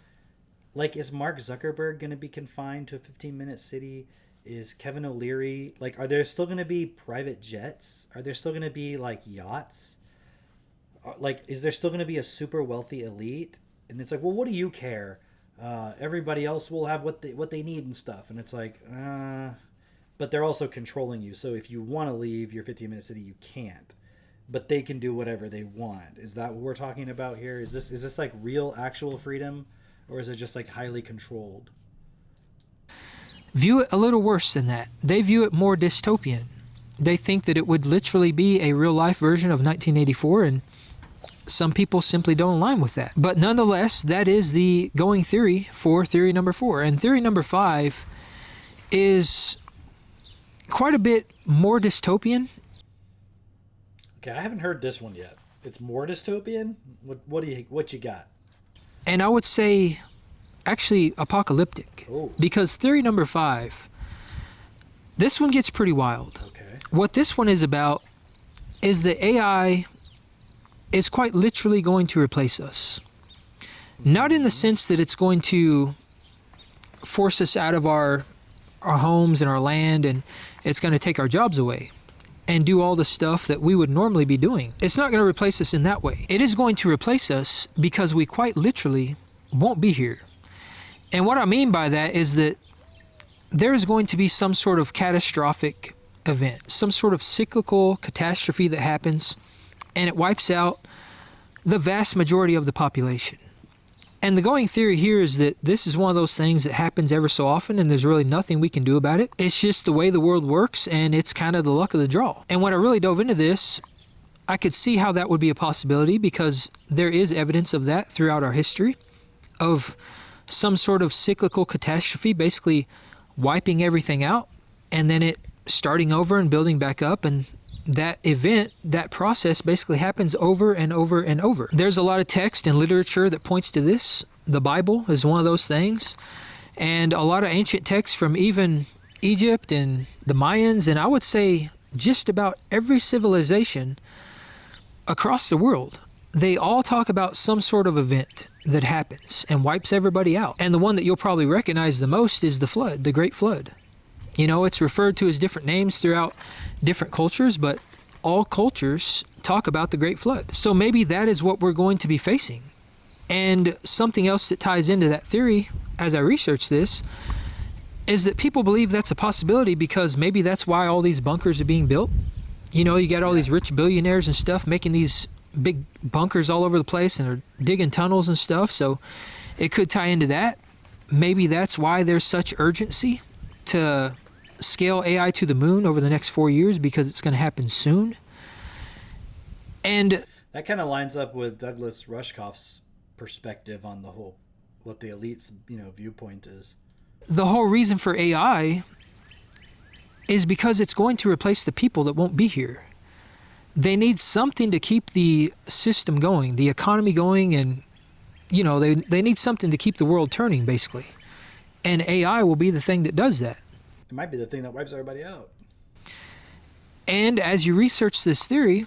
like, is Mark Zuckerberg going to be confined to a 15-minute city? Is Kevin O'Leary, like, are there still going to be private jets? Are there still going to be, like, yachts? Like, is there still going to be a super wealthy elite? And it's like, well, what do you care? Everybody else will have what they need and stuff. And it's like, but they're also controlling you. So if you want to leave your 15-minute city, you can't. But they can do whatever they want. Is that what we're talking about here? Is this like real, actual freedom? Or is it just like highly controlled? View it a little worse than that. They view it more dystopian. They think that it would literally be a real-life version of 1984, and some people simply don't align with that. But nonetheless, that is the going theory for theory number 4. And theory number 5 is quite a bit more dystopian. Okay, I haven't heard this one yet. It's more dystopian? What you got? And I would say actually apocalyptic. Oh. Because theory number 5, this one gets pretty wild. Okay. What this one is about is that AI is quite literally going to replace us. Not in the sense that it's going to force us out of our homes and our land and it's going to take our jobs away and do all the stuff that we would normally be doing. It's not going to replace us in that way. It is going to replace us because we quite literally won't be here. And what I mean by that is that there is going to be some sort of catastrophic event, some sort of cyclical catastrophe that happens, and it wipes out the vast majority of the population. And the going theory here is that this is one of those things that happens ever so often and there's really nothing we can do about it. It's just the way the world works and it's kind of the luck of the draw. And when I really dove into this, I could see how that would be a possibility because there is evidence of that throughout our history of some sort of cyclical catastrophe basically wiping everything out and then it starting over and building back up, and that event, that process basically happens over and over and over. There's a lot of text and literature that points to this. The Bible is one of those things, and a lot of ancient texts from even Egypt and the Mayans, and I would say just about every civilization across the world. They all talk about some sort of event, that happens and wipes everybody out. And the one that you'll probably recognize the most is the flood, the Great Flood. You know, it's referred to as different names throughout different cultures, but all cultures talk about the Great Flood. So maybe that is what we're going to be facing. And something else that ties into that theory, as I research this, is that people believe that's a possibility because maybe that's why all these bunkers are being built. You know, you got all these rich billionaires and stuff making these big bunkers all over the place and are digging tunnels and stuff. So it could tie into that. Maybe that's why there's such urgency to scale AI to the moon over the next 4 years, because it's going to happen soon. And that kind of lines up with Douglas Rushkoff's perspective on the whole, what the elite's, you know, viewpoint is. The whole reason for AI is because it's going to replace the people that won't be here. They need something to keep the system going, the economy going, and, you know, they need something to keep the world turning, basically. And AI will be the thing that does that. It might be the thing that wipes everybody out. And as you research this theory,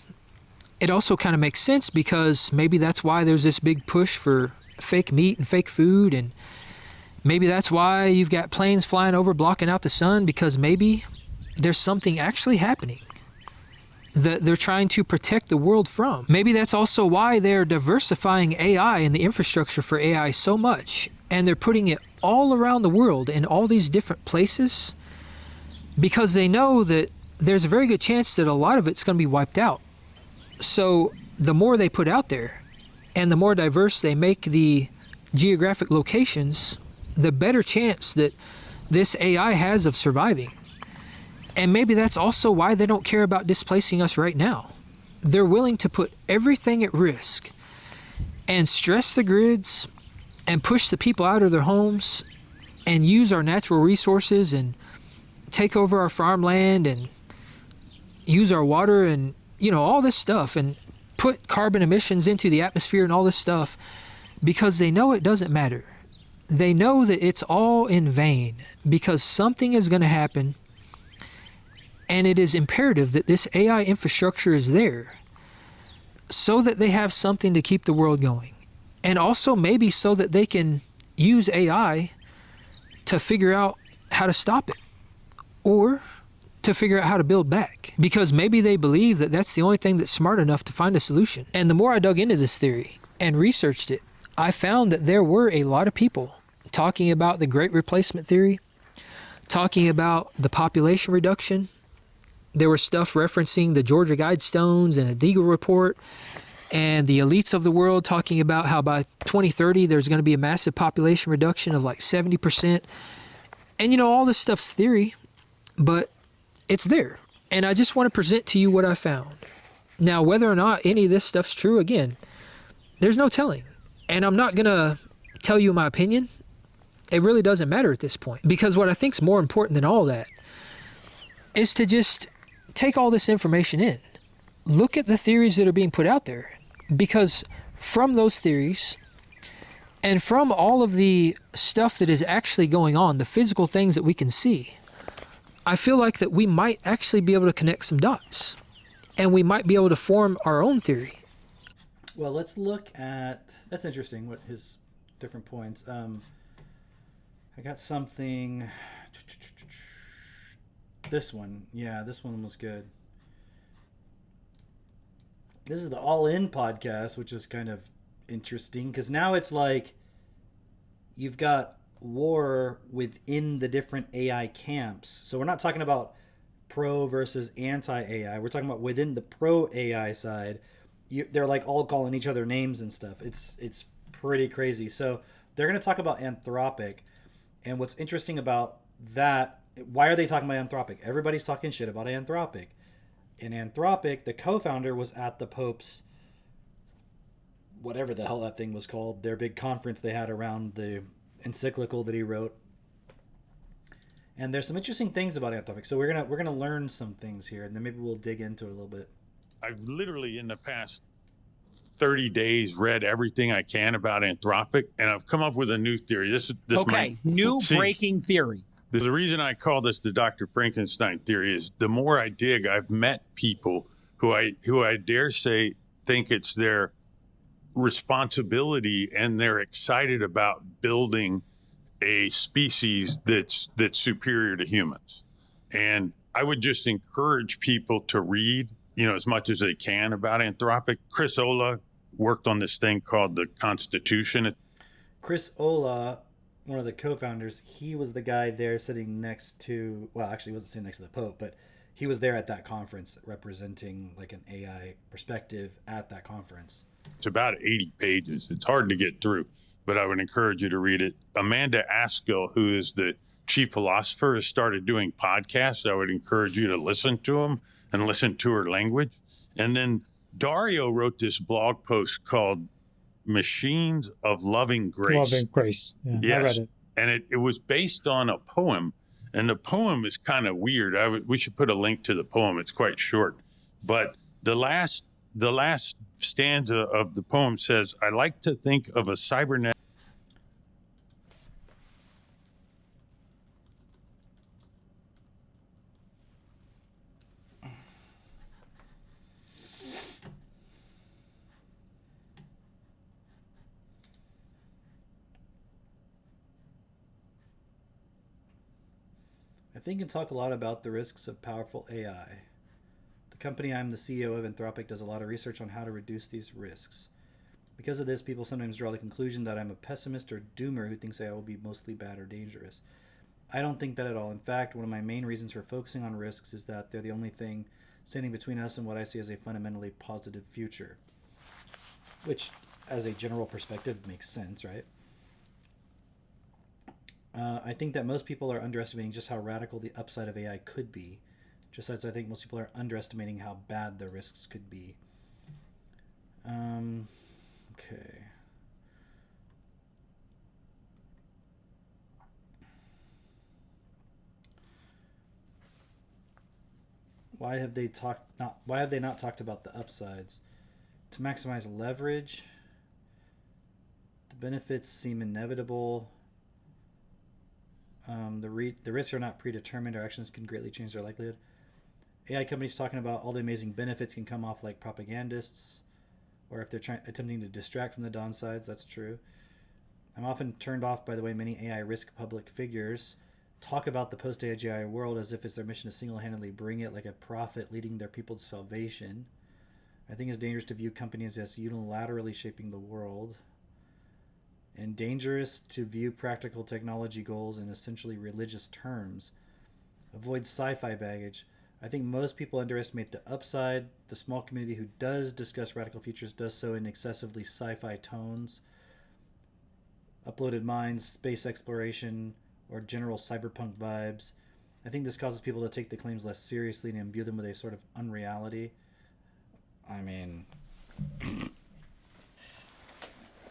it also kind of makes sense, because maybe that's why there's this big push for fake meat and fake food, and maybe that's why you've got planes flying over blocking out the sun, because maybe there's something actually happening that they're trying to protect the world from. Maybe that's also why they're diversifying AI and the infrastructure for AI so much, and they're putting it all around the world in all these different places, because they know that there's a very good chance that a lot of it's going to be wiped out. So the more they put out there and the more diverse they make the geographic locations, the better chance that this AI has of surviving. And maybe that's also why they don't care about displacing us right now. They're willing to put everything at risk and stress the grids and push the people out of their homes and use our natural resources and take over our farmland and use our water and, you know, all this stuff, and put carbon emissions into the atmosphere and all this stuff, because they know it doesn't matter. They know that it's all in vain, because something is going to happen, and it is imperative that this AI infrastructure is there so that they have something to keep the world going. And also maybe so that they can use AI to figure out how to stop it, or to figure out how to build back, because maybe they believe that that's the only thing that's smart enough to find a solution. And the more I dug into this theory and researched it, I found that there were a lot of people talking about the Great Replacement Theory, talking about the population reduction. There was stuff referencing the Georgia Guidestones and a Deagle report, and the elites of the world talking about how by 2030 there's going to be a massive population reduction of like 70%. And, you know, all this stuff's theory, but it's there. And I just want to present to you what I found. Now, whether or not any of this stuff's true, again, there's no telling. And I'm not going to tell you my opinion. It really doesn't matter at this point, because what I think is more important than all that is to just take all this information in. Look at the theories that are being put out there, because from those theories and from all of the stuff that is actually going on, the physical things that we can see, I feel like that we might actually be able to connect some dots, and we might be able to form our own theory. Well, let's look at, that's interesting, what his different points. I got something, this one, yeah, this one was good. This is the All In podcast, which is kind of interesting, because now it's like you've got war within the different AI camps. So we're not talking about pro versus anti-AI. We're talking about within the pro-AI side. They're like all calling each other names and stuff. It's pretty crazy. So they're going to talk about Anthropic. And what's interesting about that, why are they talking about Anthropic? Everybody's talking shit about Anthropic. And Anthropic, the co-founder, was at the Pope's, whatever the hell that thing was called, their big conference they had around the encyclical that he wrote. And there's some interesting things about Anthropic. So we're gonna learn some things here, and then maybe we'll dig into it a little bit. I've literally in the past 30 days read everything I can about Anthropic, and I've come up with a new theory. This New breaking theory. The reason I call this the Dr. Frankenstein theory is the more I dig, I've met people who I dare say think it's their responsibility, and they're excited about building a species that's superior to humans. And I would just encourage people to read, as much as they can about Anthropic. Chris Olah worked on this thing called the Constitution. Chris Olah, one of the co-founders, he was the guy there sitting next to, well, actually he wasn't sitting next to the Pope, but he was there at that conference representing like an AI perspective at that conference. It's about 80 pages. It's hard to get through, but I would encourage you to read it. Amanda Askill, who is the chief philosopher, has started doing podcasts. I would encourage you to listen to them and listen to her language. And then Dario wrote this blog post called Machines of Loving Grace. Loving Grace. Yeah, yes. I read it. And it was based on a poem. And the poem is kind of weird. We should put a link to the poem. It's quite short. But the last stanza of the poem says, I like to think of a cybernetic. I think and talk a lot about the risks of powerful AI. The company I'm the CEO of, Anthropic, does a lot of research on how to reduce these risks. Because of this, people sometimes draw the conclusion that I'm a pessimist or doomer who thinks AI will be mostly bad or dangerous. I don't think that at all. In fact, one of my main reasons for focusing on risks is that they're the only thing standing between us and what I see as a fundamentally positive future. Which, as a general perspective, makes sense, right? I think that most people are underestimating just how radical the upside of AI could be, just as I think most people are underestimating how bad the risks could be. Okay. Why have they not talked about the upsides? To maximize leverage. The benefits seem inevitable. The risks are not predetermined. Our actions can greatly change their likelihood. AI companies talking about all the amazing benefits can come off like propagandists, or if they're attempting to distract from the downsides. That's true. I'm often turned off by the way many AI risk public figures talk about the post-AI world as if it's their mission to single-handedly bring it like a prophet leading their people to salvation. I think it's dangerous to view companies as unilaterally shaping the world, and dangerous to view practical technology goals in essentially religious terms. Avoid sci-fi baggage. I think most people underestimate the upside. The small community who does discuss radical futures does so in excessively sci-fi tones. Uploaded minds, space exploration, or general cyberpunk vibes. I think this causes people to take the claims less seriously and imbue them with a sort of unreality. I mean,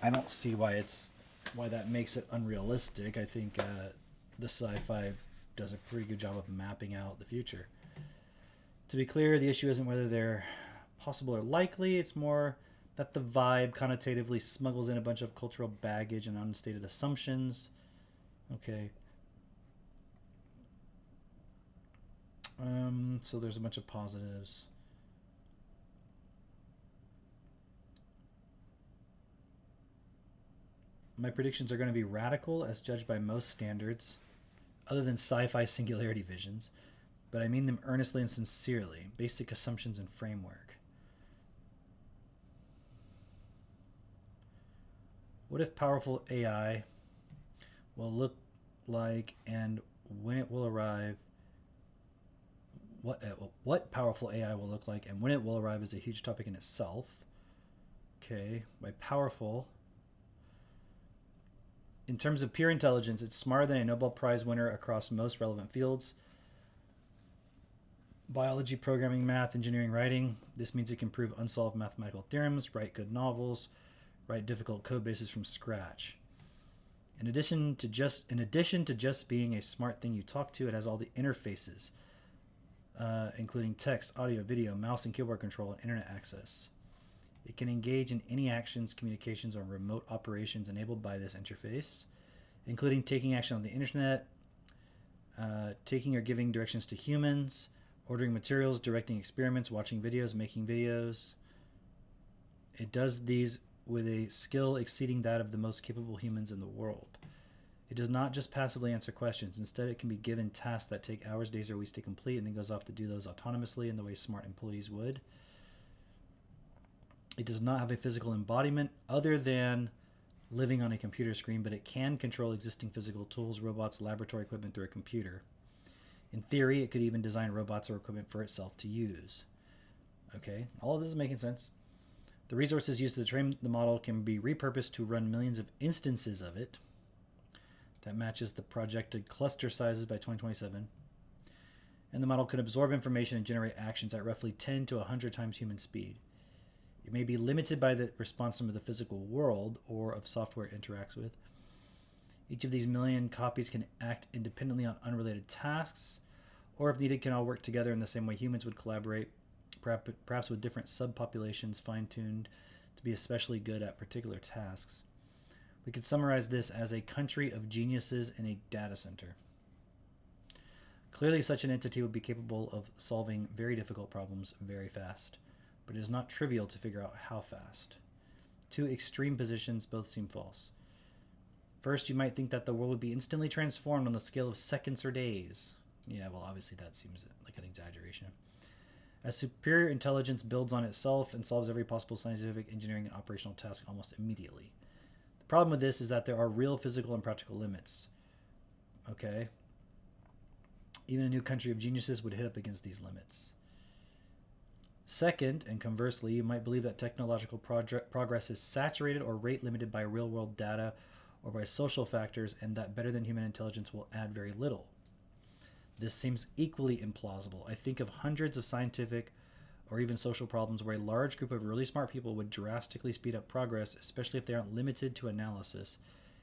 I don't see why that makes it unrealistic. I think the sci-fi does a pretty good job of mapping out the future. To be clear, the issue isn't whether they're possible or likely. It's more that the vibe connotatively smuggles in a bunch of cultural baggage and unstated assumptions. Okay. So there's a bunch of positives. My predictions are going to be radical as judged by most standards, other than sci-fi singularity visions, but I mean them earnestly and sincerely, basic assumptions and framework. What if powerful AI will look like and when it will arrive? What powerful AI will look like and when it will arrive is a huge topic in itself. Okay, by powerful, in terms of pure intelligence, it's smarter than a Nobel Prize winner across most relevant fields. Biology, programming, math, engineering, writing. This means it can prove unsolved mathematical theorems, write good novels, write difficult code bases from scratch. In addition to just being a smart thing you talk to, it has all the interfaces, including text, audio, video, mouse and keyboard control, and internet access. It can engage in any actions, communications, or remote operations enabled by this interface, including taking action on the internet, taking or giving directions to humans, ordering materials, directing experiments, watching videos, making videos. It does these with a skill exceeding that of the most capable humans in the world. It does not just passively answer questions. Instead, it can be given tasks that take hours, days, or weeks to complete, and then goes off to do those autonomously in the way smart employees would. It does not have a physical embodiment other than living on a computer screen, but it can control existing physical tools, robots, laboratory equipment through a computer. In theory, it could even design robots or equipment for itself to use. Okay, all of this is making sense. The resources used to train the model can be repurposed to run millions of instances of it. That matches the projected cluster sizes by 2027. And the model can absorb information and generate actions at roughly 10 to 100 times human speed. It may be limited by the response time of the physical world or of software it interacts with. Each of these million copies can act independently on unrelated tasks, or if needed, can all work together in the same way humans would collaborate, perhaps with different subpopulations fine-tuned to be especially good at particular tasks. We could summarize this as a country of geniuses in a data center. Clearly, such an entity would be capable of solving very difficult problems very fast, but it is not trivial to figure out how fast. Two extreme positions both seem false. First, you might think that the world would be instantly transformed on the scale of seconds or days. Yeah, well, obviously that seems like an exaggeration. As superior intelligence builds on itself and solves every possible scientific, engineering, and operational task almost immediately. The problem with this is that there are real physical and practical limits. Okay? Even a new country of geniuses would hit up against these limits. Second, and conversely, you might believe that technological progress is saturated or rate limited by real-world data or by social factors, and that better than human intelligence will add very little. This seems equally implausible. I think of hundreds of scientific or even social problems where a large group of really smart people would drastically speed up progress, especially if they aren't limited to analysis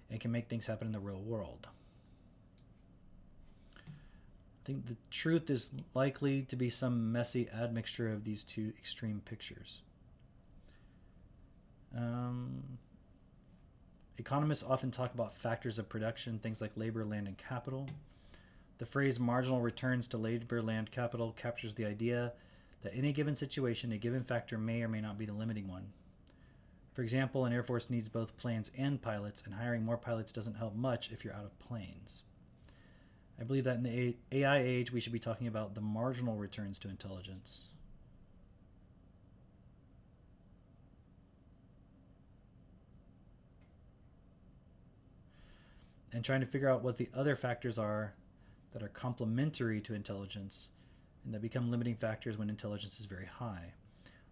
and can make things happen in the real world. I think the truth is likely to be some messy admixture of these two extreme pictures. Economists often talk about factors of production, things like labor, land, and capital. The phrase marginal returns to labor, land, capital captures the idea that in a given situation, a given factor may or may not be the limiting one. For example, an Air Force needs both planes and pilots, and hiring more pilots doesn't help much if you're out of planes. I believe that in the AI age, we should be talking about the marginal returns to intelligence. And trying to figure out what the other factors are that are complementary to intelligence and that become limiting factors when intelligence is very high.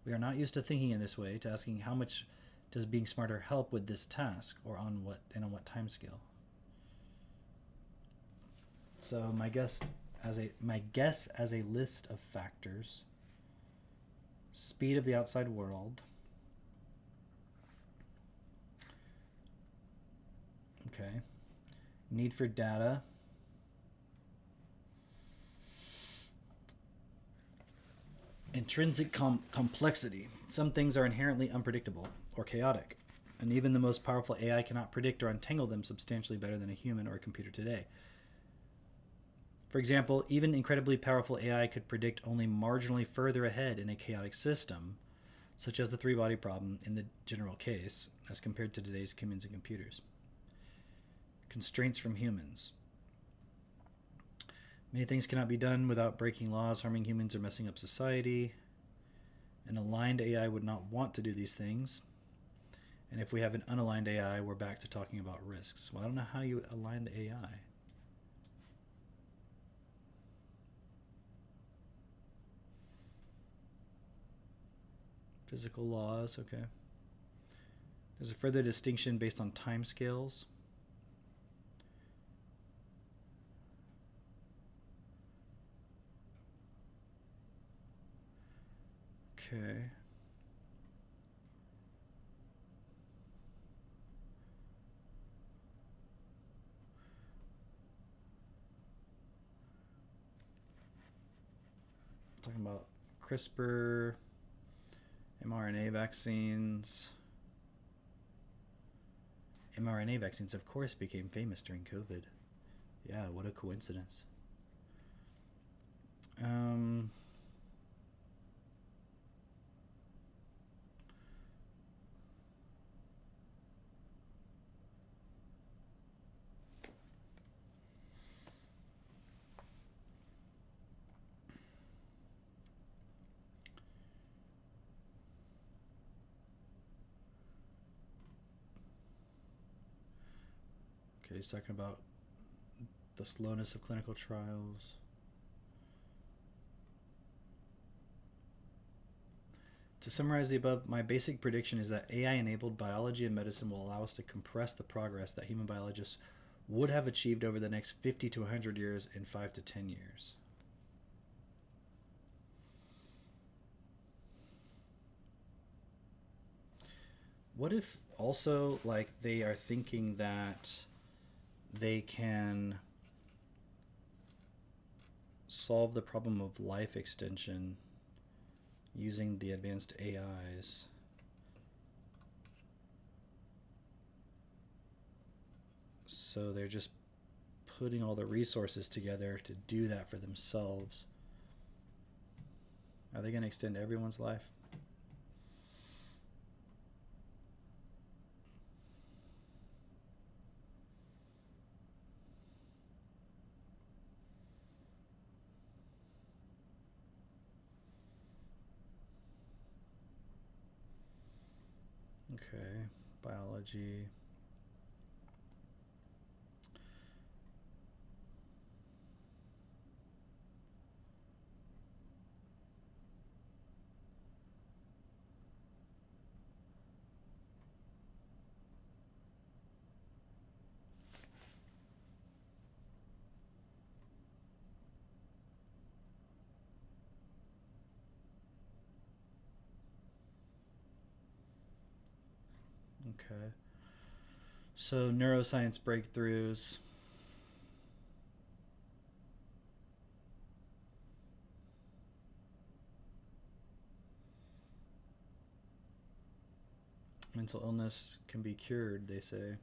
We are not used to thinking in this way, to asking how much does being smarter help with this task, or on what time scale. So my guess as a list of factors: speed of the outside world, okay, need for data, intrinsic complexity. Some things are inherently unpredictable or chaotic, and even the most powerful AI cannot predict or untangle them substantially better than a human or a computer today. For example, even incredibly powerful AI could predict only marginally further ahead in a chaotic system, such as the three-body problem in the general case, as compared to today's humans and computers. Constraints from humans. Many things cannot be done without breaking laws, harming humans, or messing up society. An aligned AI would not want to do these things. And if we have an unaligned AI, we're back to talking about risks. Well, I don't know how you align the AI. Physical laws, okay. There's a further distinction based on time scales. Okay. Talking about CRISPR, mRNA vaccines. mRNA vaccines, of course, became famous during COVID. Yeah, what a coincidence. Okay, he's talking about the slowness of clinical trials. To summarize the above, my basic prediction is that AI-enabled biology and medicine will allow us to compress the progress that human biologists would have achieved over the next 50 to 100 years in 5 to 10 years. What if also, like, they are thinking that they can solve the problem of life extension using the advanced AIs? So they're just putting all the resources together to do that for themselves. Are they going to extend everyone's life? Okay, biology. Okay. So neuroscience breakthroughs. Mental illness can be cured, they say.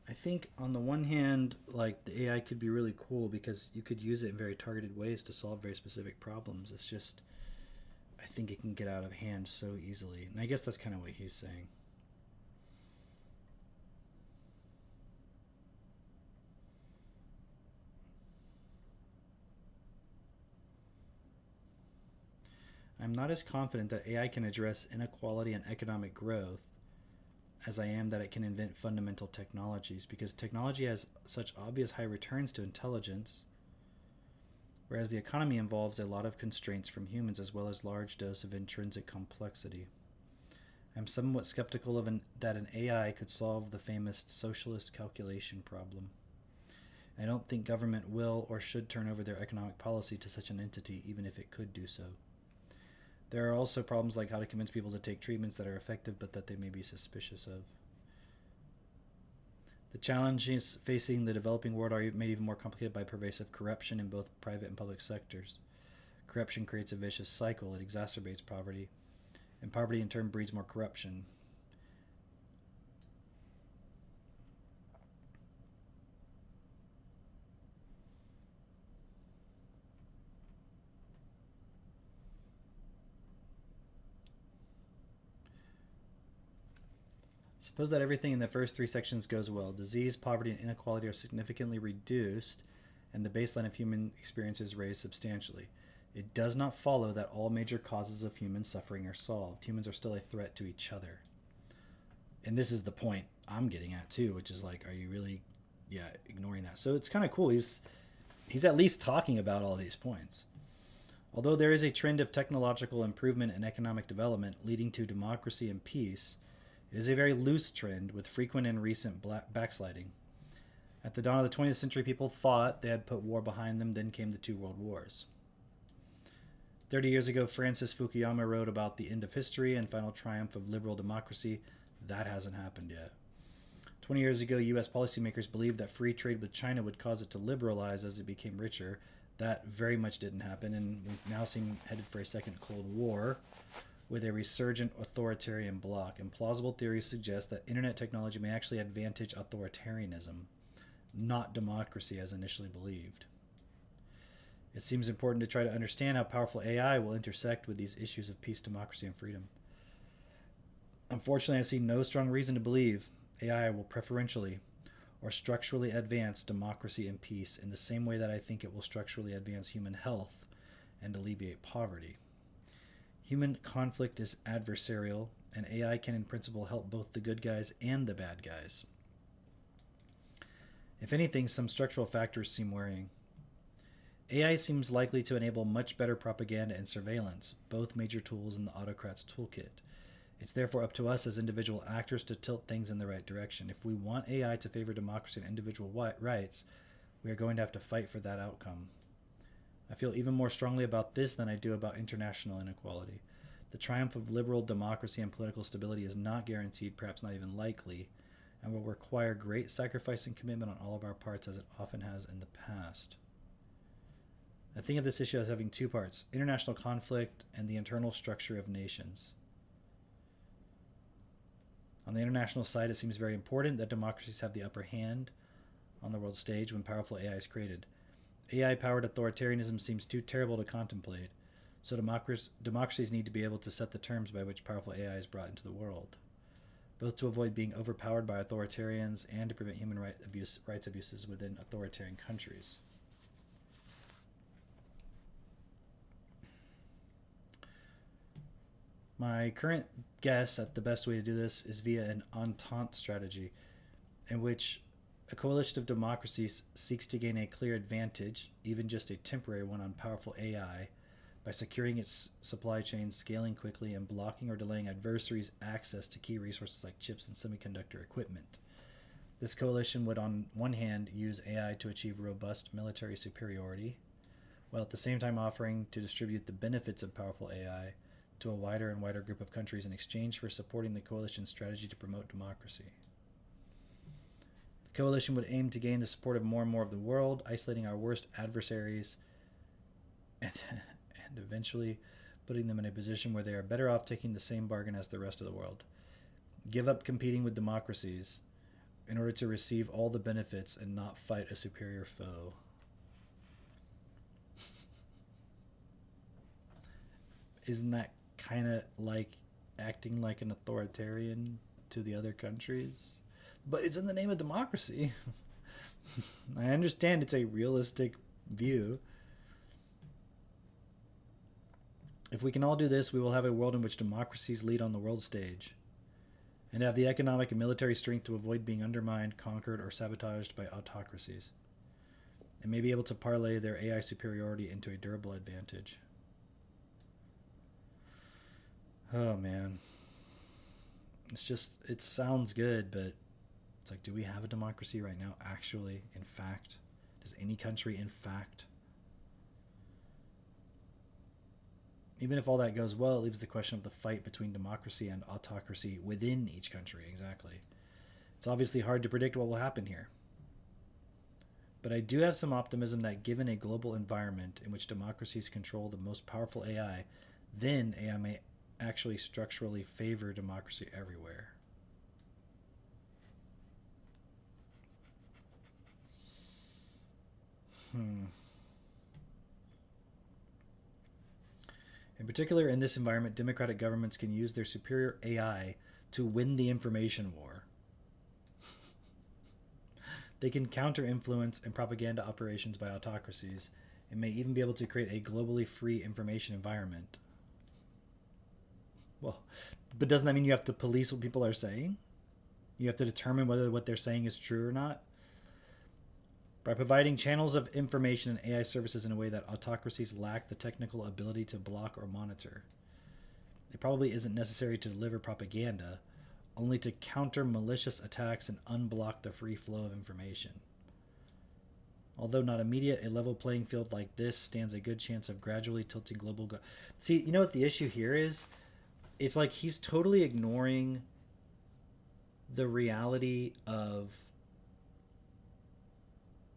I think on the one hand, like, the AI could be really cool because you could use it in very targeted ways to solve very specific problems. It's just, I think it can get out of hand so easily. And I guess that's kind of what he's saying. I'm not as confident that AI can address inequality and economic growth as I am that it can invent fundamental technologies, because technology has such obvious high returns to intelligence, whereas the economy involves a lot of constraints from humans as well as large dose of intrinsic complexity. I'm somewhat skeptical of that an AI could solve the famous socialist calculation problem. I don't think government will or should turn over their economic policy to such an entity, even if it could do so. There are also problems like how to convince people to take treatments that are effective but that they may be suspicious of. The challenges facing the developing world are made even more complicated by pervasive corruption in both private and public sectors. Corruption creates a vicious cycle. It exacerbates poverty, and poverty in turn breeds more corruption. Suppose that everything in the first three sections goes well. Disease, poverty, and inequality are significantly reduced, and the baseline of human experience is raised substantially. It does not follow that all major causes of human suffering are solved. Humans are still a threat to each other. And this is the point I'm getting at too, which is like, are you really, ignoring that? So it's kind of cool. He's at least talking about all these points. Although there is a trend of technological improvement and economic development leading to democracy and peace, it is a very loose trend with frequent and recent backsliding. At the dawn of the 20th century, people thought they had put war behind them, then came the two world wars. 30 years ago, Francis Fukuyama wrote about the end of history and final triumph of liberal democracy. That hasn't happened yet. 20 years ago, U.S. policymakers believed that free trade with China would cause it to liberalize as it became richer. That very much didn't happen, and we now seem headed for a second Cold War with a resurgent authoritarian bloc. And plausible theories suggest that internet technology may actually advantage authoritarianism, not democracy as initially believed. It seems important to try to understand how powerful AI will intersect with these issues of peace, democracy, and freedom. Unfortunately, I see no strong reason to believe AI will preferentially or structurally advance democracy and peace in the same way that I think it will structurally advance human health and alleviate poverty. Human conflict is adversarial, and AI can in principle help both the good guys and the bad guys. If anything, some structural factors seem worrying. AI seems likely to enable much better propaganda and surveillance, both major tools in the autocrat's toolkit. It's therefore up to us as individual actors to tilt things in the right direction. If we want AI to favor democracy and individual rights, we are going to have to fight for that outcome. I feel even more strongly about this than I do about international inequality. The triumph of liberal democracy and political stability is not guaranteed, perhaps not even likely, and will require great sacrifice and commitment on all of our parts, as it often has in the past. I think of this issue as having two parts: international conflict and the internal structure of nations. On the international side, it seems very important that democracies have the upper hand on the world stage when powerful AI is created. AI-powered authoritarianism seems too terrible to contemplate, so democracies need to be able to set the terms by which powerful AI is brought into the world, both to avoid being overpowered by authoritarians and to prevent human rights abuses within authoritarian countries. My current guess at the best way to do this is via an entente strategy, in which a coalition of democracies seeks to gain a clear advantage, even just a temporary one, on powerful AI by securing its supply chain, scaling quickly, and blocking or delaying adversaries' access to key resources like chips and semiconductor equipment. This coalition would, on one hand, use AI to achieve robust military superiority, while at the same time offering to distribute the benefits of powerful AI to a wider and wider group of countries in exchange for supporting the coalition's strategy to promote democracy. The coalition would aim to gain the support of more and more of the world, isolating our worst adversaries and eventually putting them in a position where they are better off taking the same bargain as the rest of the world. Give up competing with democracies in order to receive all the benefits and not fight a superior foe. Isn't that kind of like acting like an authoritarian to the other countries? But it's in the name of democracy. I understand it's a realistic view. If we can all do this, we will have a world in which democracies lead on the world stage and have the economic and military strength to avoid being undermined, conquered, or sabotaged by autocracies, and may be able to parlay their AI superiority into a durable advantage. Oh, man. It sounds good, but it's like, do we have a democracy right now, actually, in fact? Does any country, in fact? Even if all that goes well, it leaves the question of the fight between democracy and autocracy within each country, exactly. It's obviously hard to predict what will happen here. But I do have some optimism that given a global environment in which democracies control the most powerful AI, then AI may actually structurally favor democracy everywhere. In particular, in this environment, democratic governments can use their superior AI to win the information war. They can counter-influence and propaganda operations by autocracies and may even be able to create a globally free information environment. Well, but doesn't that mean you have to police what people are saying? You have to determine whether what they're saying is true or not? By providing channels of information and AI services in a way that autocracies lack the technical ability to block or monitor. It probably isn't necessary to deliver propaganda, only to counter malicious attacks and unblock the free flow of information. Although not immediate, a level playing field like this stands a good chance of gradually tilting global... See, you know what the issue here is? It's like he's totally ignoring the reality of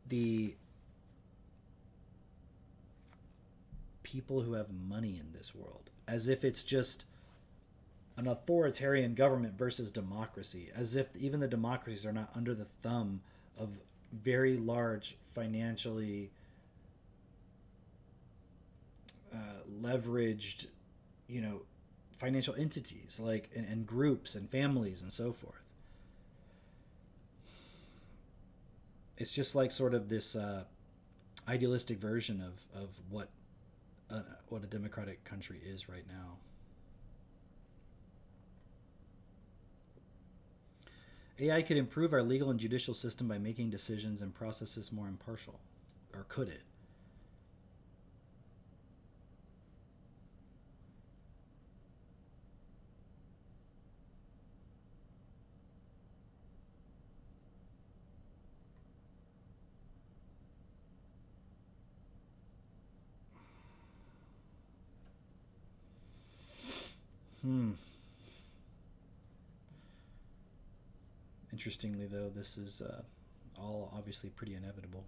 the people who have money in this world, as if it's just an authoritarian government versus democracy, as if even the democracies are not under the thumb of very large financially leveraged, financial entities like and groups and families and so forth. it's just like sort of this idealistic version of what a democratic country is right now. AI could improve our legal and judicial system by making decisions and processes more impartial. Or could it? Interestingly, though, this is all obviously pretty inevitable.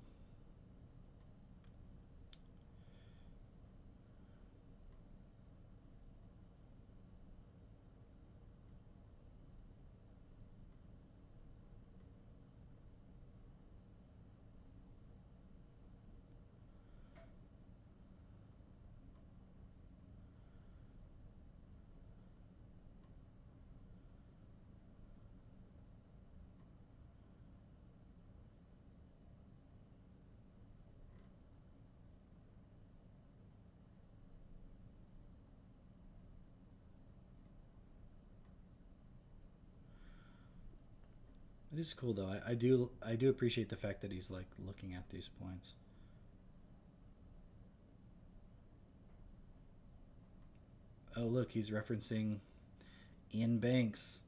It is cool though. I do appreciate the fact that he's like looking at these points. Oh look, he's referencing Ian Banks.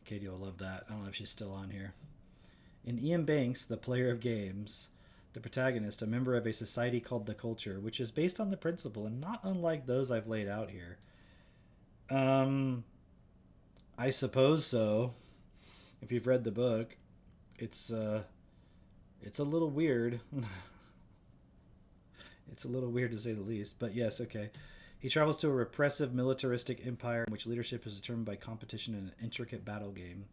Katie will love that. I don't know if she's still on here. In Ian Banks, the player of games, the protagonist, a member of a society called the Culture, which is based on the principle and not unlike those I've laid out here. I suppose so. If you've read the book, it's a little weird. It's a little weird to say the least, but yes, okay. He travels to a repressive militaristic empire in which leadership is determined by competition in an intricate battle game.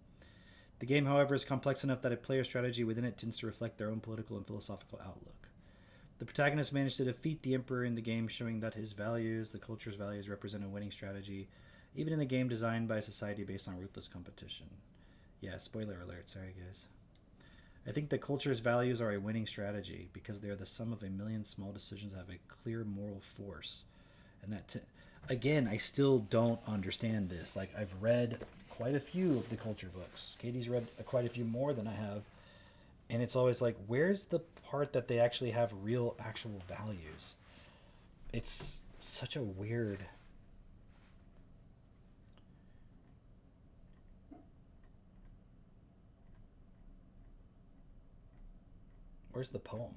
The game, however, is complex enough that a player's strategy within it tends to reflect their own political and philosophical outlook. The protagonist managed to defeat the emperor in the game, showing that his values, the culture's values, represent a winning strategy, even in a game designed by a society based on ruthless competition. Yeah, spoiler alert, sorry guys. I think the culture's values are a winning strategy because they are the sum of a million small decisions that have a clear moral force. And again, I still don't understand this. Like, I've read quite a few of the culture books. Katie's read quite a few more than I have. And it's always like, where's the part that they actually have real, actual values? It's such a weird... Where's the poem?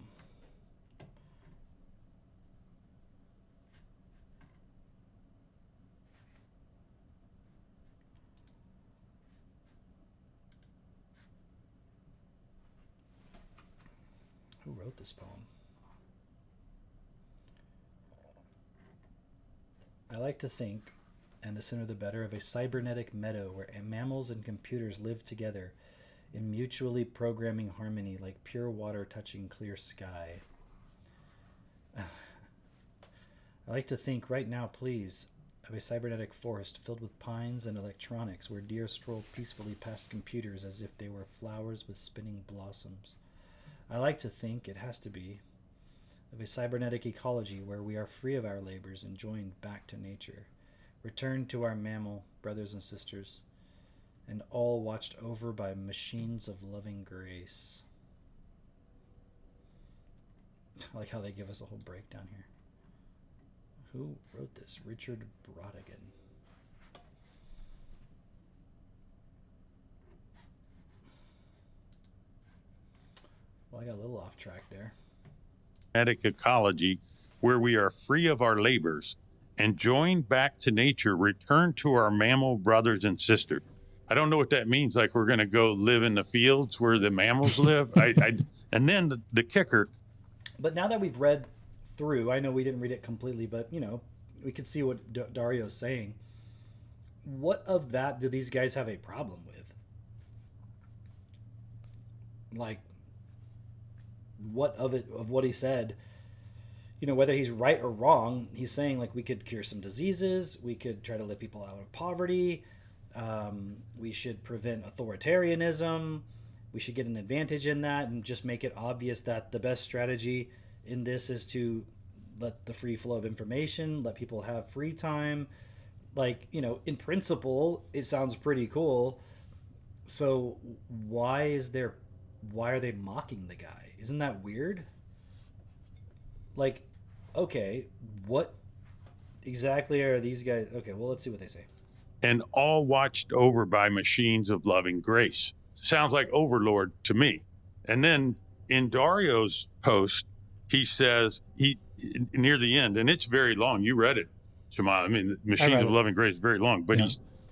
Who wrote this poem? I like to think, and the sooner the better, of a cybernetic meadow where mammals and computers live together in mutually programming harmony like pure water touching clear sky. I like to think right now, please, of a cybernetic forest filled with pines and electronics where deer stroll peacefully past computers as if they were flowers with spinning blossoms. I like to think, it has to be, of a cybernetic ecology where we are free of our labors and joined back to nature, returned to our mammal brothers and sisters, and all watched over by machines of loving grace. I like how they give us a whole breakdown here. Who wrote this? Richard Brodigan. Well, I got a little off track there. Ecology where we are free of our labors and joined back to nature, return to our mammal brothers and sisters. I don't know what that means. Like we're going to go live in the fields where the mammals live. And then the kicker. But now that we've read through, I know we didn't read it completely, but you know, we could see what Dario's saying. What of that do these guys have a problem with? Like, what of it, of what he said, you know, whether he's right or wrong, he's saying like we could cure some diseases, we could try to lift people out of poverty, We should prevent authoritarianism. We should get an advantage in that and just make it obvious that the best strategy in this is to let the free flow of information, let people have free time. Like, in principle, it sounds pretty cool. So why are they mocking the guy? Isn't that weird? Like, okay, what exactly are these guys? Okay, well, let's see what they say. And all watched over by machines of loving grace. Sounds like Overlord to me. And then in Dario's post, he says, near the end, and it's very long. You read it, Jamal. I mean, Machines of Loving Grace is very long, but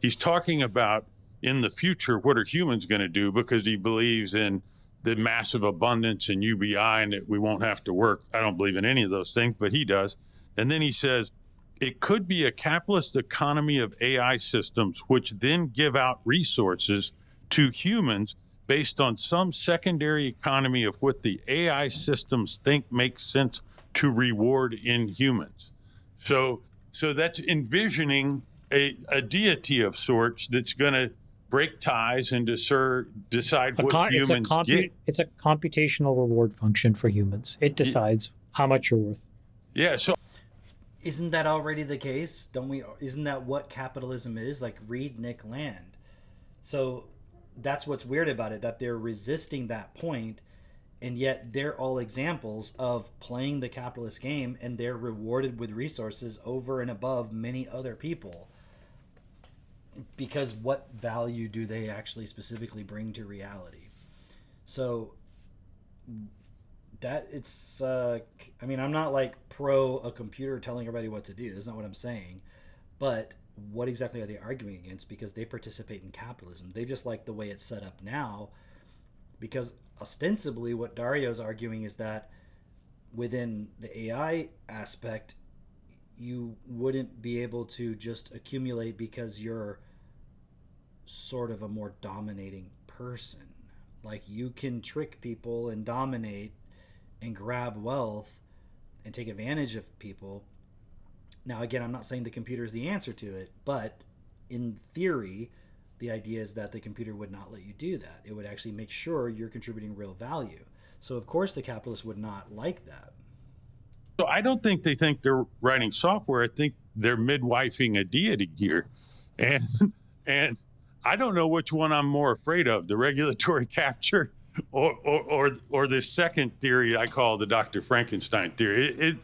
he's talking about in the future, what are humans going to do? Because he believes in the massive abundance and UBI and that we won't have to work. I don't believe in any of those things, but he does. And then he says, it could be a capitalist economy of AI systems, which then give out resources to humans based on some secondary economy of what the AI systems think makes sense to reward in humans. So that's envisioning a deity of sorts that's going to break ties and decide what humans get. It's a computational reward function for humans. It decides how much you're worth. Yeah, so isn't that already the case? Isn't that what capitalism is? Like, read Nick Land. So that's what's weird about it, that they're resisting that point, and yet they're all examples of playing the capitalist game, and they're rewarded with resources over and above many other people. Because what value do they actually specifically bring to reality? So that it's I mean, I'm not like pro a computer telling everybody what to do. That's not what I'm saying. But what exactly are they arguing against? Because they participate in capitalism. They just like the way it's set up now. Because ostensibly what Dario's arguing is that within the AI aspect, you wouldn't be able to just accumulate because you're sort of a more dominating person. Like, you can trick people and dominate and grab wealth and take advantage of people. Now, again, I'm not saying the computer is the answer to it, but in theory, the idea is that the computer would not let you do that. It would actually make sure you're contributing real value. So, of course, the capitalists would not like that. So I don't think they think they're writing software. I think they're midwifing a deity here. And I don't know which one I'm more afraid of, the regulatory capture or this second theory I call the Dr. Frankenstein theory.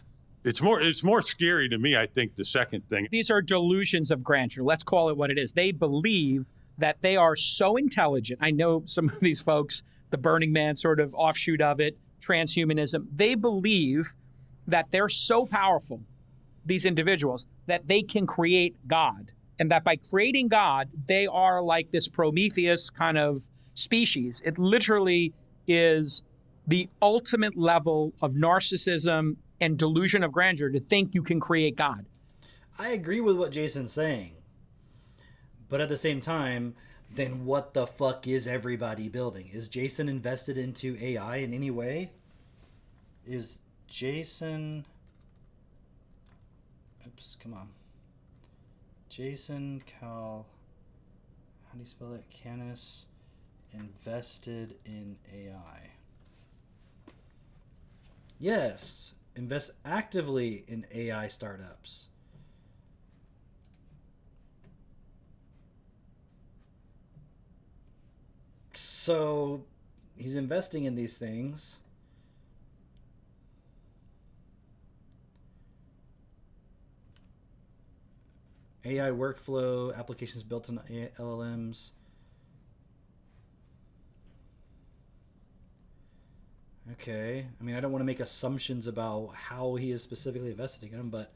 It's more scary to me, I think, the second thing. These are delusions of grandeur. Let's call it what it is. They believe that they are so intelligent. I know some of these folks, the Burning Man sort of offshoot of it, transhumanism, they believe that they're so powerful, these individuals, that they can create God. And that by creating God, they are like this Prometheus kind of species. It literally is the ultimate level of narcissism and delusion of grandeur to think you can create God. I agree with what Jason's saying. But at the same time, then what the fuck is everybody building? Is Jason invested into AI in any way? Is Jason... Oops, come on. Jason Cal... How do you spell it? Canis invested in AI. Yes. Invest actively in AI startups. So he's investing in these things. AI workflow, applications built on LLMs. Okay. I mean, I don't want to make assumptions about how he is specifically investing in them, but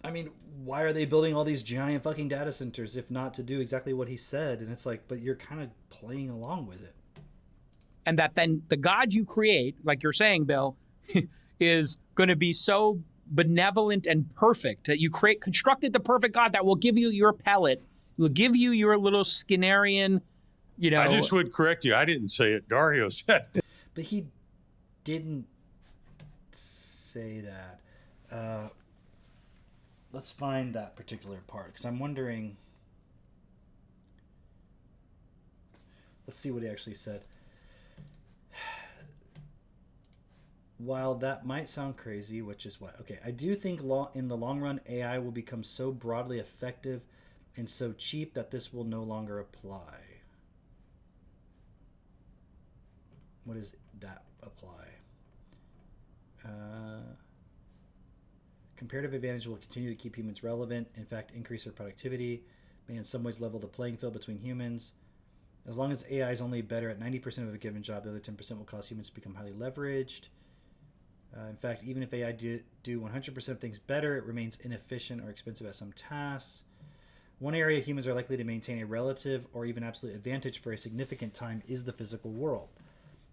I mean, why are they building all these giant fucking data centers if not to do exactly what he said? And it's like, but you're kind of playing along with it. And that then the God you create, like you're saying, Bill, is going to be so benevolent and perfect that you constructed the perfect God that will give you your pellet, will give you your little Skinnerian, I just would correct you. I didn't say it. Dario said it. But he didn't say that. Let's find that particular part, because I'm wondering... let's see what he actually said. While that might sound crazy, which is what? Okay, I do think in the long run, AI will become so broadly effective and so cheap that this will no longer apply. What does that apply? Comparative advantage will continue to keep humans relevant, in fact, increase their productivity, may in some ways level the playing field between humans. As long as AI is only better at 90% of a given job, the other 10% will cause humans to become highly leveraged. In fact, even if AI do 100% of things better, it remains inefficient or expensive at some tasks. One area humans are likely to maintain a relative or even absolute advantage for a significant time is the physical world.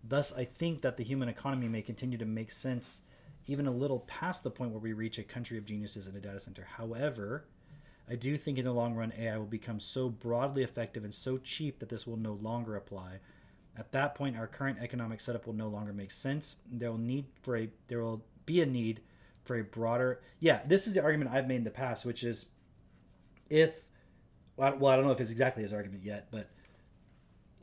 Thus, I think that the human economy may continue to make sense even a little past the point where we reach a country of geniuses in a data center. However, I do think in the long run, AI will become so broadly effective and so cheap that this will no longer apply. At that point, our current economic setup will no longer make sense. There will be a need for a broader. Yeah, this is the argument I've made in the past, which is I don't know if it's exactly his argument yet, but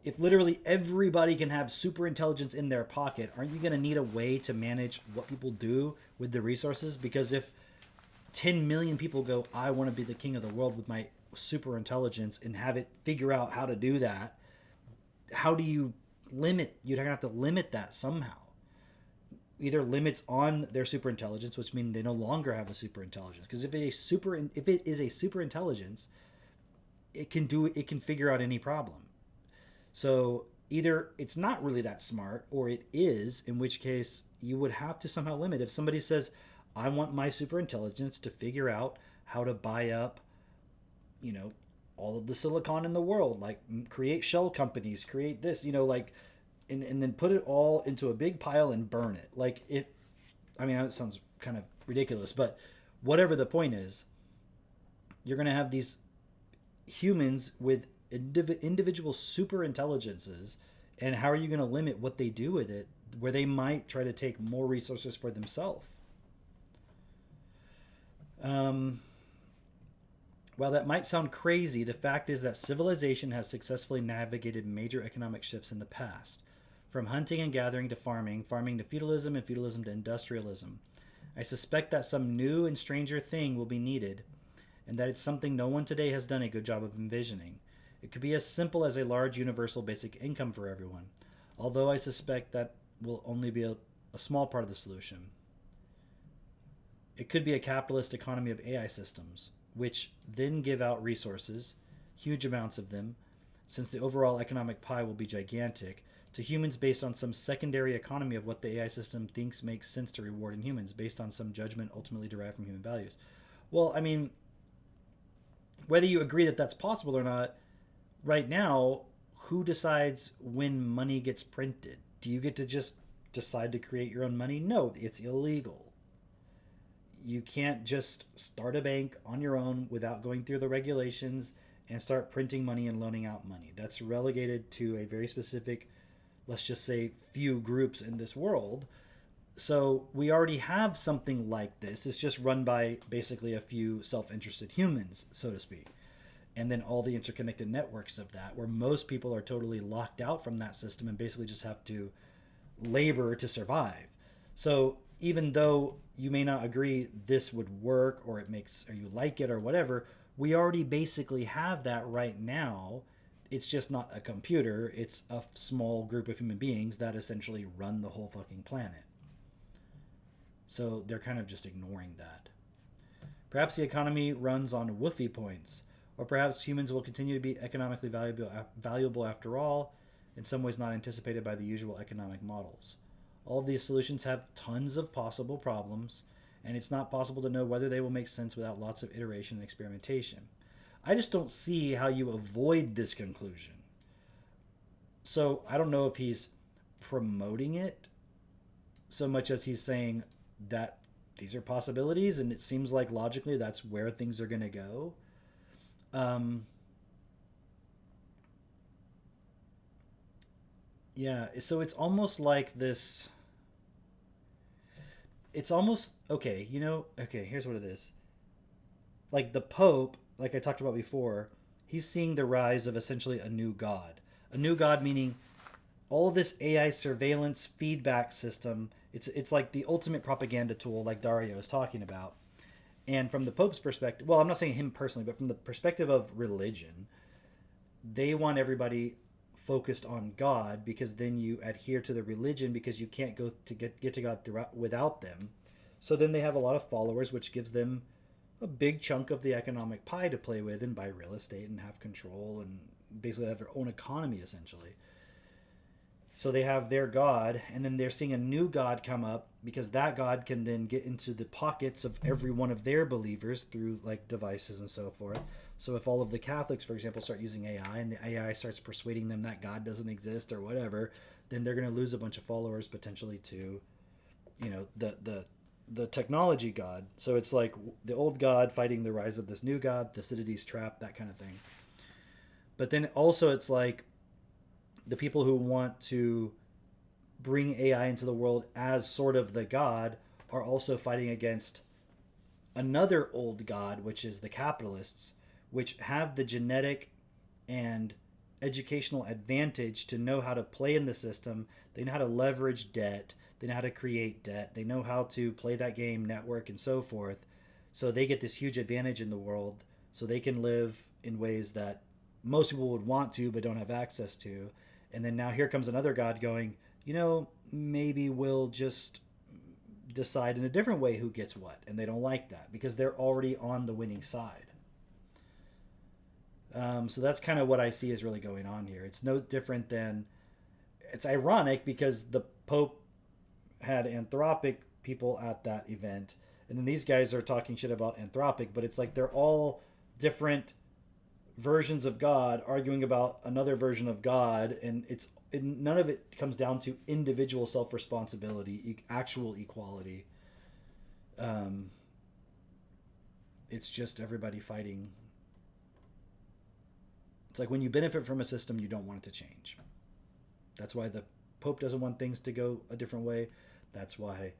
if literally everybody can have super intelligence in their pocket, aren't you going to need a way to manage what people do with the resources? Because if 10 million people go, I want to be the king of the world with my super intelligence and have it figure out how to do that, how do you limit? You're going to have to limit that somehow. Either limits on their super intelligence, which means they no longer have a super intelligence. Because if it is a super intelligence, it can figure out any problem. So either it's not really that smart, or it is, in which case you would have to somehow limit. If somebody says, I want my super intelligence to figure out how to buy up, all of the silicon in the world, like create shell companies, create this, and then put it all into a big pile and burn it. It sounds kind of ridiculous, but whatever the point is, you're going to have these humans with individual super intelligences, and how are you going to limit what they do with it, where they might try to take more resources for themselves? While that might sound crazy, the fact is that civilization has successfully navigated major economic shifts in the past, from hunting and gathering to farming to feudalism, and feudalism to industrialism. I suspect that some new and stranger thing will be needed, and that it's something no one today has done a good job of envisioning. It could be as simple as a large universal basic income for everyone, although I suspect that will only be a small part of the solution. It could be a capitalist economy of AI systems, which then give out resources, huge amounts of them, since the overall economic pie will be gigantic, to humans based on some secondary economy of what the AI system thinks makes sense to reward in humans, based on some judgment ultimately derived from human values. Well, whether you agree that that's possible or not, right now, who decides when money gets printed? Do you get to just decide to create your own money? No, it's illegal. You can't just start a bank on your own without going through the regulations and start printing money and loaning out money. That's relegated to a very specific, let's just say, few groups in this world. So we already have something like this. It's just run by basically a few self-interested humans, so to speak. And then all the interconnected networks of that, where most people are totally locked out from that system and basically just have to labor to survive. So even though you may not agree this would work, or you like it or whatever, we already basically have that right now. It's just not a computer. It's a small group of human beings that essentially run the whole fucking planet. So they're kind of just ignoring that. Perhaps the economy runs on woofy points, or perhaps humans will continue to be economically valuable after all, in some ways not anticipated by the usual economic models. All of these solutions have tons of possible problems, and it's not possible to know whether they will make sense without lots of iteration and experimentation. I just don't see how you avoid this conclusion. So I don't know if he's promoting it so much as he's saying that these are possibilities, and it seems like logically that's where things are going to go. Yeah, so it's almost like this. It's almost okay, here's what it is. Like the Pope, like I talked about before, he's seeing the rise of essentially a new god A new God meaning all of this AI surveillance feedback system. It's like the ultimate propaganda tool, like Dario is talking about. And from the Pope's perspective, well, I'm not saying him personally, but from the perspective of religion, they want everybody focused on God, because then you adhere to the religion, because you can't go to get to God without them. So then they have a lot of followers, which gives them a big chunk of the economic pie to play with and buy real estate and have control and basically have their own economy, essentially. So they have their God, and then they're seeing a new God come up, because that God can then get into the pockets of every one of their believers through like devices and so forth. So if all of the Catholics, for example, start using AI, and the AI starts persuading them that God doesn't exist or whatever, then they're going to lose a bunch of followers potentially to, you know, the technology God. So it's like the old God fighting the rise of this new God, Thucydides' trap, that kind of thing. But then also it's like the people who want to bring AI into the world as sort of the God are also fighting against another old God, which is the capitalists, which have the genetic and educational advantage to know how to play in the system. They know how to leverage debt. They know how to create debt. They know how to play that game, network, and so forth. So they get this huge advantage in the world. So they can live in ways that most people would want to but don't have access to. And then now here comes another God going, you know, maybe we'll just decide in a different way who gets what. And they don't like that because they're already on the winning side. So that's kind of what I see is really going on here. It's no different than, it's ironic because the Pope had Anthropic people at that event, and then these guys are talking shit about Anthropic, but it's like they're all different versions of God arguing about another version of God, and none of it comes down to individual self-responsibility, actual equality. It's just everybody fighting. It's like when you benefit from a system, you don't want it to change. That's why the Pope doesn't want things to go a different way. That's why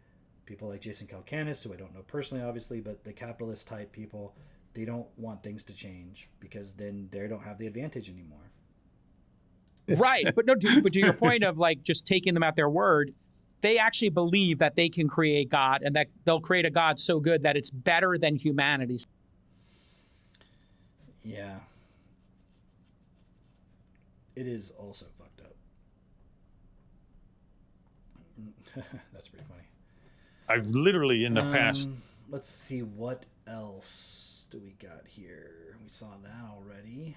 people like Jason Calacanis, who I don't know personally, obviously, but the capitalist type people, they don't want things to change because then they don't have the advantage anymore. Right. But to your point of like just taking them at their word, they actually believe that they can create God and that they'll create a God so good that it's better than humanity. Yeah. It is also fucked up. That's pretty funny. I've literally in the past. Let's see, what else do we got here? We saw that already.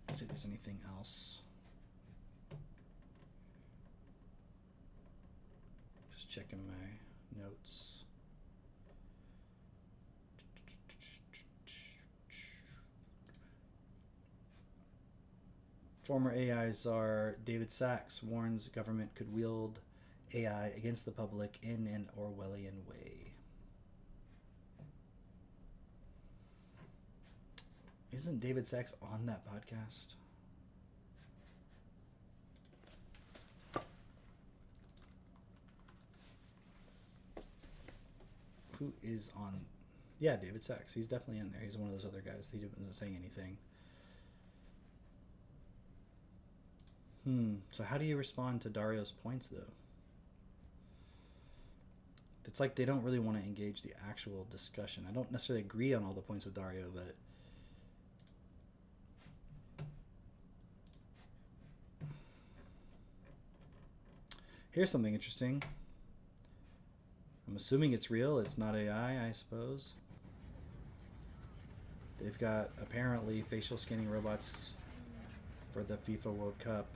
Let's see if there's anything else. Just checking my notes. Former AI czar David Sachs warns government could wield AI against the public in an Orwellian way. Isn't David Sachs on that podcast? Who is on? Yeah, David Sachs. He's definitely in there. He's one of those other guys. He wasn't saying anything. So how do you respond to Dario's points, though? It's like they don't really want to engage the actual discussion. I don't necessarily agree on all the points with Dario, but here's something interesting. I'm assuming it's real. It's not AI, I suppose. They've got apparently facial scanning robots for the FIFA World Cup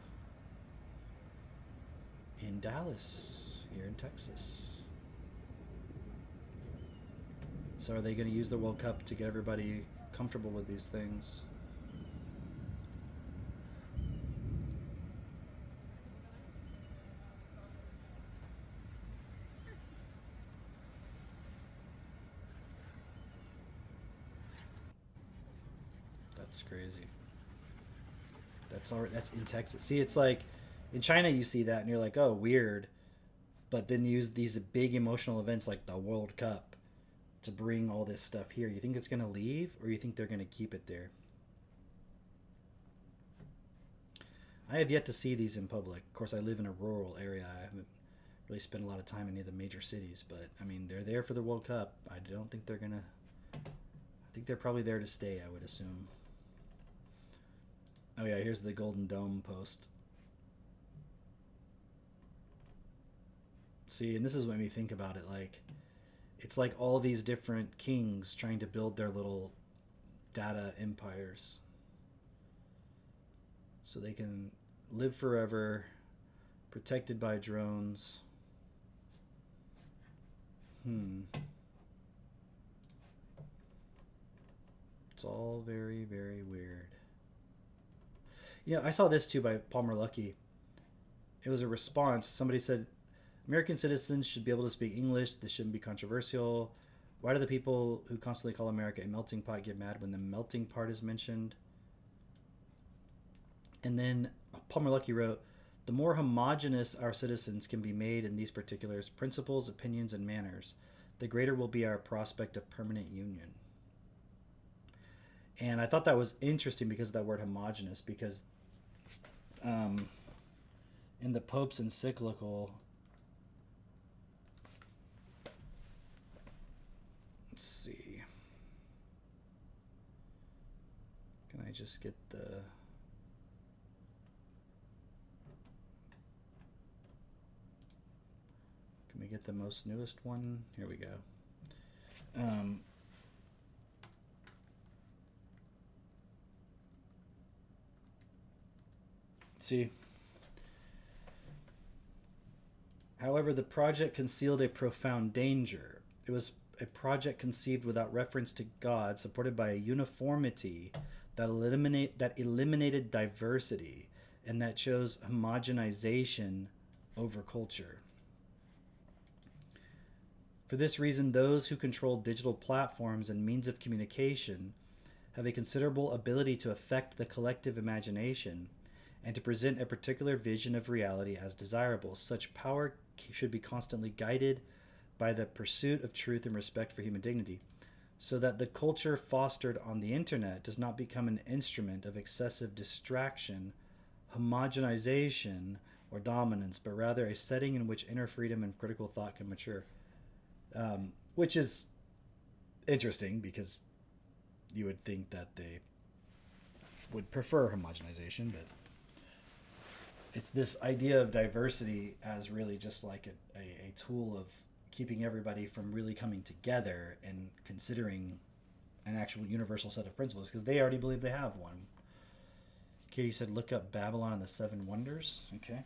in Dallas, here in Texas. So are they going to use the World Cup to get everybody comfortable with these things? That's crazy. That's in Texas. See, it's like in China you see that and you're like, oh, weird. But then you use these big emotional events like the World Cup to bring all this stuff here. You think it's going to leave, or you think they're going to keep it there? I have yet to see these in public. Of course, I live in a rural area. I haven't really spent a lot of time in any of the major cities, but I mean, they're there for the World Cup. I don't think they're gonna. I think they're probably there to stay, I would assume. Oh yeah, here's the Golden Dome post. See, and this is what made me think about it. Like, it's like all these different kings trying to build their little data empires so they can live forever, protected by drones. It's all very, very weird. You know, I saw this too by Palmer Luckey. It was a response. Somebody said, American citizens should be able to speak English. This shouldn't be controversial. Why do the people who constantly call America a melting pot get mad when the melting pot is mentioned? And then Palmer Luckey wrote, the more homogenous our citizens can be made in these particulars, principles, opinions, and manners, the greater will be our prospect of permanent union. And I thought that was interesting because of that word homogenous, because in the Pope's encyclical, let's see, can I just get the... Can we get the most newest one? Here we go. See. However, the project concealed a profound danger. It was a project conceived without reference to God, supported by a uniformity that eliminated diversity, and that chose homogenization over culture. For this reason, those who control digital platforms and means of communication have a considerable ability to affect the collective imagination and to present a particular vision of reality as desirable. Such power should be constantly guided by the pursuit of truth and respect for human dignity, so that the culture fostered on the internet does not become an instrument of excessive distraction, homogenization, or dominance, but rather a setting in which inner freedom and critical thought can mature. Which is interesting, because you would think that they would prefer homogenization, but it's this idea of diversity as really just like a tool of keeping everybody from really coming together and considering an actual universal set of principles, because they already believe they have one. Katie said, look up Babylon and the Seven Wonders. Okay.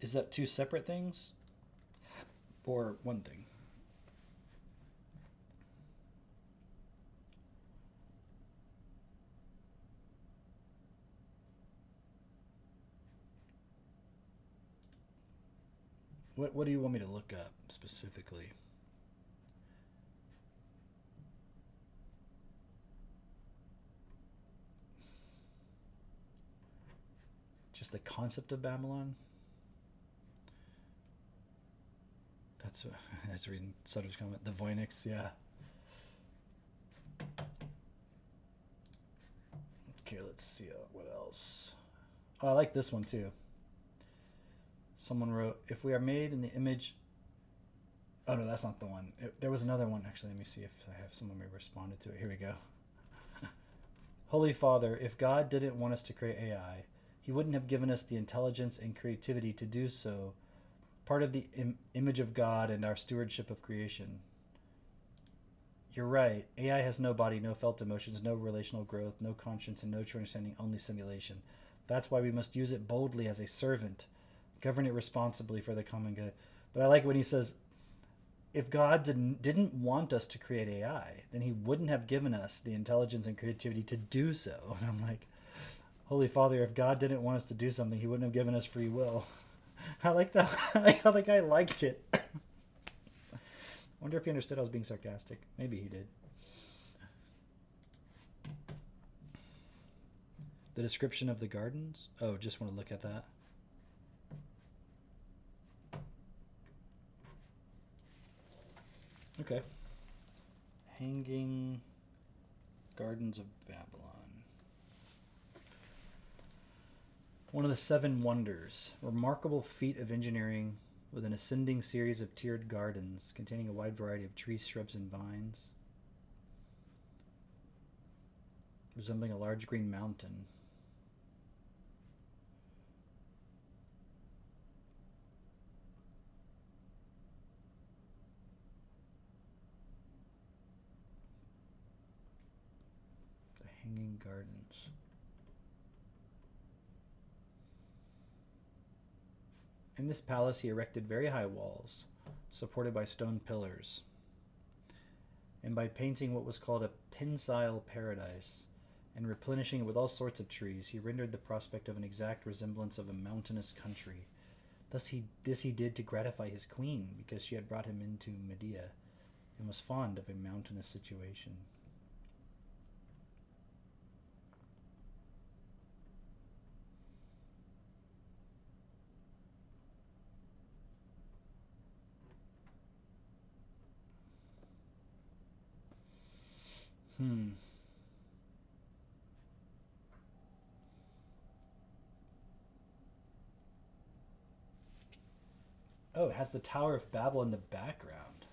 Is that two separate things or one thing? What do you want me to look up specifically? Just the concept of Babylon? That's reading Sutter's comment. The Voynix, yeah. Okay, let's see what else. Oh, I like this one too. Someone wrote, if we are made in the image... Oh, no, that's not the one. There was another one. Actually, let me see if I have someone who responded to it. Here we go. Holy Father, if God didn't want us to create AI, he wouldn't have given us the intelligence and creativity to do so. Part of the image of God and our stewardship of creation. You're right. AI has no body, no felt emotions, no relational growth, no conscience, and no true understanding, only simulation. That's why we must use it boldly as a servant. Govern it responsibly for the common good. But I like when he says, if God didn't want us to create AI, then he wouldn't have given us the intelligence and creativity to do so. And I'm like, Holy Father, if God didn't want us to do something, he wouldn't have given us free will. I like that. I like how the guy liked it. I wonder if he understood I was being sarcastic. Maybe he did. The description of the gardens? Oh, just want to look at that. Okay. Hanging Gardens of Babylon. One of the seven wonders. Remarkable feat of engineering with an ascending series of tiered gardens containing a wide variety of trees, shrubs, and vines. Resembling a large green mountain. The Hanging Gardens. In this palace he erected very high walls, supported by stone pillars, and by painting what was called a pensile paradise, and replenishing it with all sorts of trees, he rendered the prospect of an exact resemblance of a mountainous country. This he did to gratify his queen, because she had brought him into Medea, and was fond of a mountainous situation. Oh, it has the Tower of Babel in the background.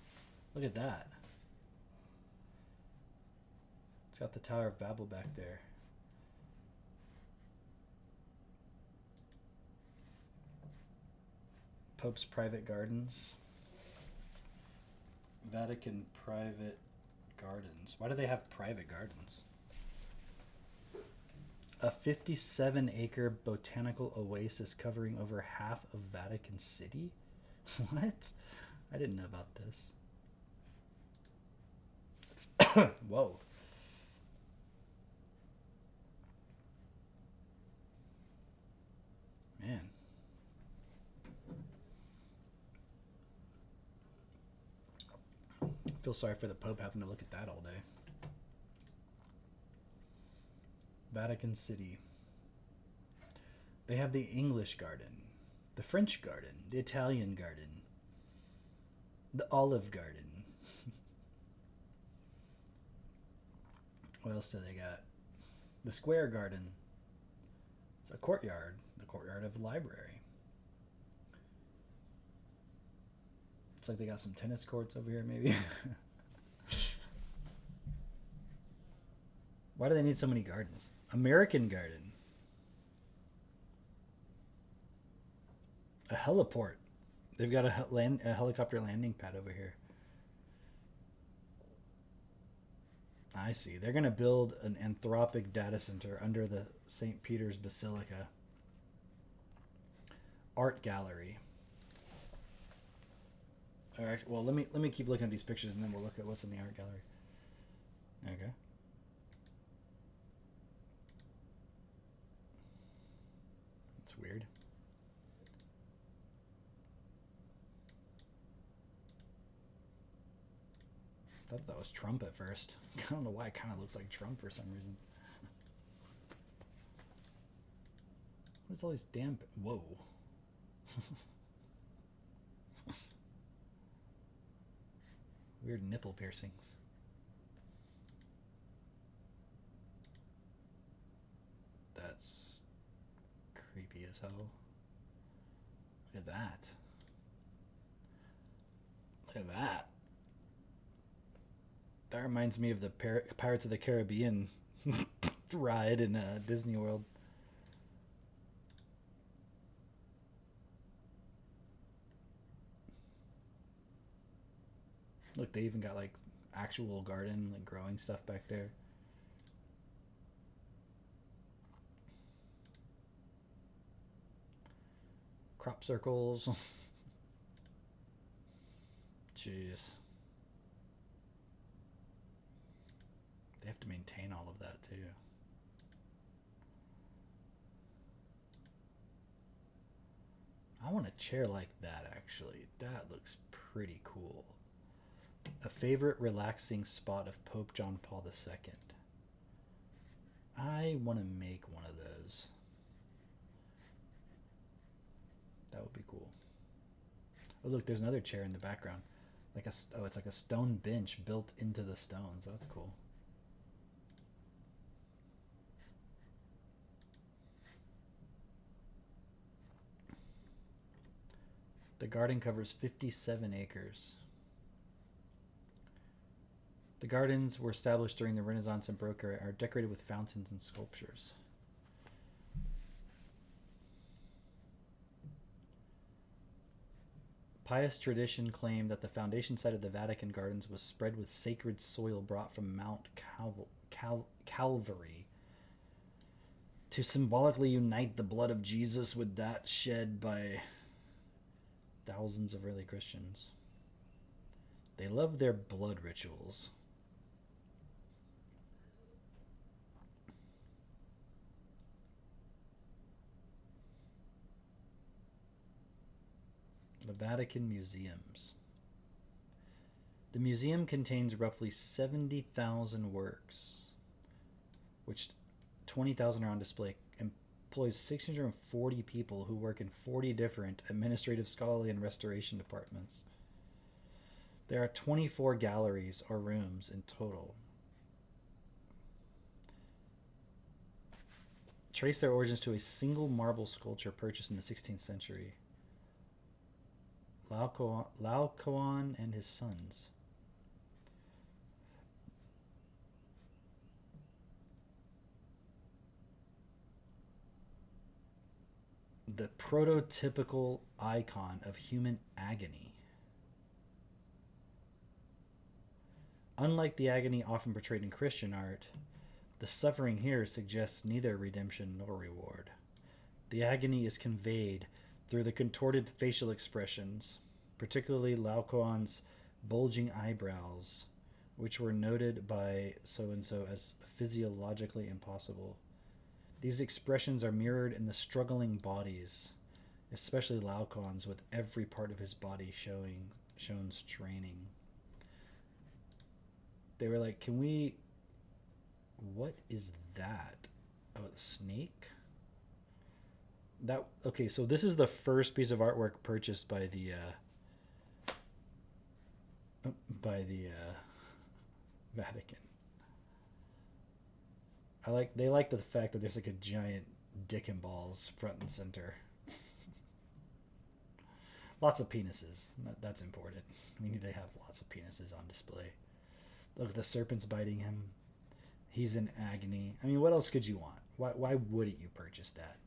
Look at that. It's got the Tower of Babel back there. Pope's private gardens. Vatican private gardens. Why do they have private gardens? A 57-acre botanical oasis covering over half of Vatican City? What? I didn't know about this. Whoa. Man. I feel sorry for the Pope having to look at that all day. Vatican City. They have the English garden, the French garden, the Italian garden, the Olive Garden. What else do they got? The Square Garden. It's a courtyard, the courtyard of the library. Looks like they got some tennis courts over here, maybe. Why do they need so many gardens? American Garden. A heliport. They've got a helicopter landing pad over here. I see. They're going to build an anthropic data center under the St. Peter's Basilica. Art gallery. All right. Well, let me keep looking at these pictures, and then we'll look at what's in the art gallery. Okay. That's weird. I thought that was Trump at first. I don't know why it kind of looks like Trump for some reason. What's all these damn... Whoa. Weird nipple piercings. That's creepy as hell. Look at that. Look at that. That reminds me of the Pirates of the Caribbean ride in Disney World. Look, they even got like actual garden, like growing stuff back there. Crop circles. Jeez. They have to maintain all of that too. I want a chair like that actually. That looks pretty cool. A favorite relaxing spot of Pope John Paul II. I want to make one of those. That would be cool. Oh look, there's another chair in the background. Like it's like a stone bench built into the stones. That's cool. The garden covers 57 acres. The gardens were established during the Renaissance and Baroque era, are decorated with fountains and sculptures. Pious tradition claimed that the foundation site of the Vatican Gardens was spread with sacred soil brought from Mount Calvary to symbolically unite the blood of Jesus with that shed by thousands of early Christians. They loved their blood rituals. The Vatican Museums. The museum contains roughly 70,000 works, which 20,000 are on display, employs 640 people who work in 40 different administrative, scholarly, and restoration departments. There are 24 galleries or rooms in total. Trace their origins to a single marble sculpture purchased in the 16th century. Laocoon and his sons. The prototypical icon of human agony. Unlike the agony often portrayed in Christian art, the suffering here suggests neither redemption nor reward. The agony is conveyed through the contorted facial expressions, particularly Laocoon's bulging eyebrows, which were noted by so-and-so as physiologically impossible. These expressions are mirrored in the struggling bodies, especially Laocoon's, with every part of his body shown straining. They were like, can we... What is that? Oh, a snake? That okay, so this is the first piece of artwork purchased by the Vatican. They like the fact that there's like a giant dick and balls front and center. Lots of penises. That's important. We need to have lots of penises on display. Look, the serpent's biting him. He's in agony. I mean, what else could you want? Why wouldn't you purchase that?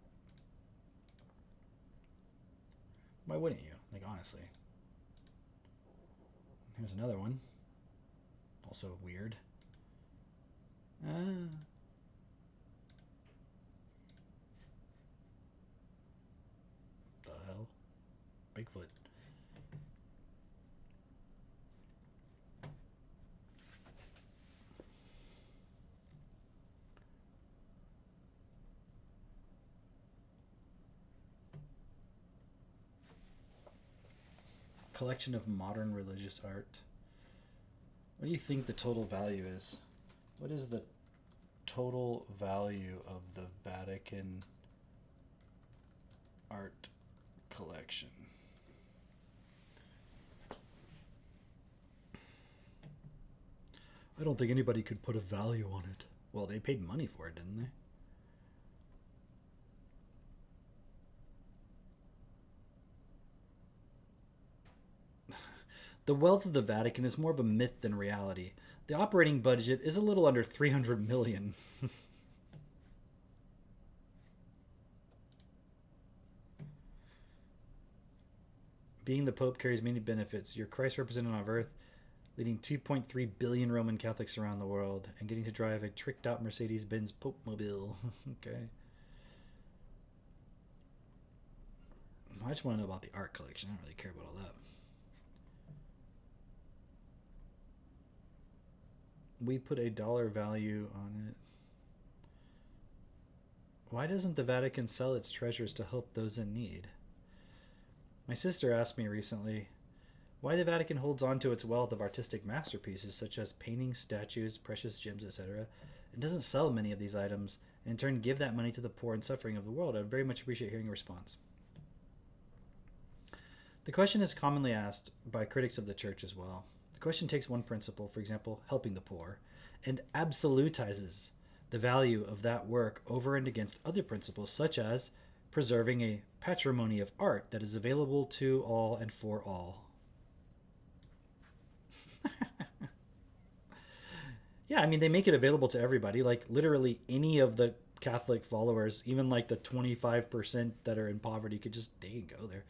Why wouldn't you? Like, honestly. Here's another one. Also weird. The hell? Bigfoot. Collection of modern religious art. What do you think the total value is? What is the total value of the Vatican Art Collection? I don't think anybody could put a value on it. Well, they paid money for it, didn't they? The wealth of the Vatican is more of a myth than reality. The operating budget is a little under 300 million. Being the Pope carries many benefits. You're Christ represented on earth, leading 2.3 billion Roman Catholics around the world, and getting to drive a tricked-out Mercedes-Benz Pope-mobile. Okay. I just want to know about the art collection. I don't really care about all that. We put a dollar value on it. Why doesn't the Vatican sell its treasures to help those in need? My sister asked me recently why the Vatican holds on to its wealth of artistic masterpieces such as paintings, statues, precious gems, etc., and doesn't sell many of these items and in turn give that money to the poor and suffering of the world. I would very much appreciate hearing a response. The question is commonly asked by critics of the church as well. The question takes one principle, for example, helping the poor, and absolutizes the value of that work over and against other principles such as preserving a patrimony of art that is available to all and for all. Yeah, I mean, they make it available to everybody. Like, literally any of the Catholic followers, even like the 25% that are in poverty, they can go there.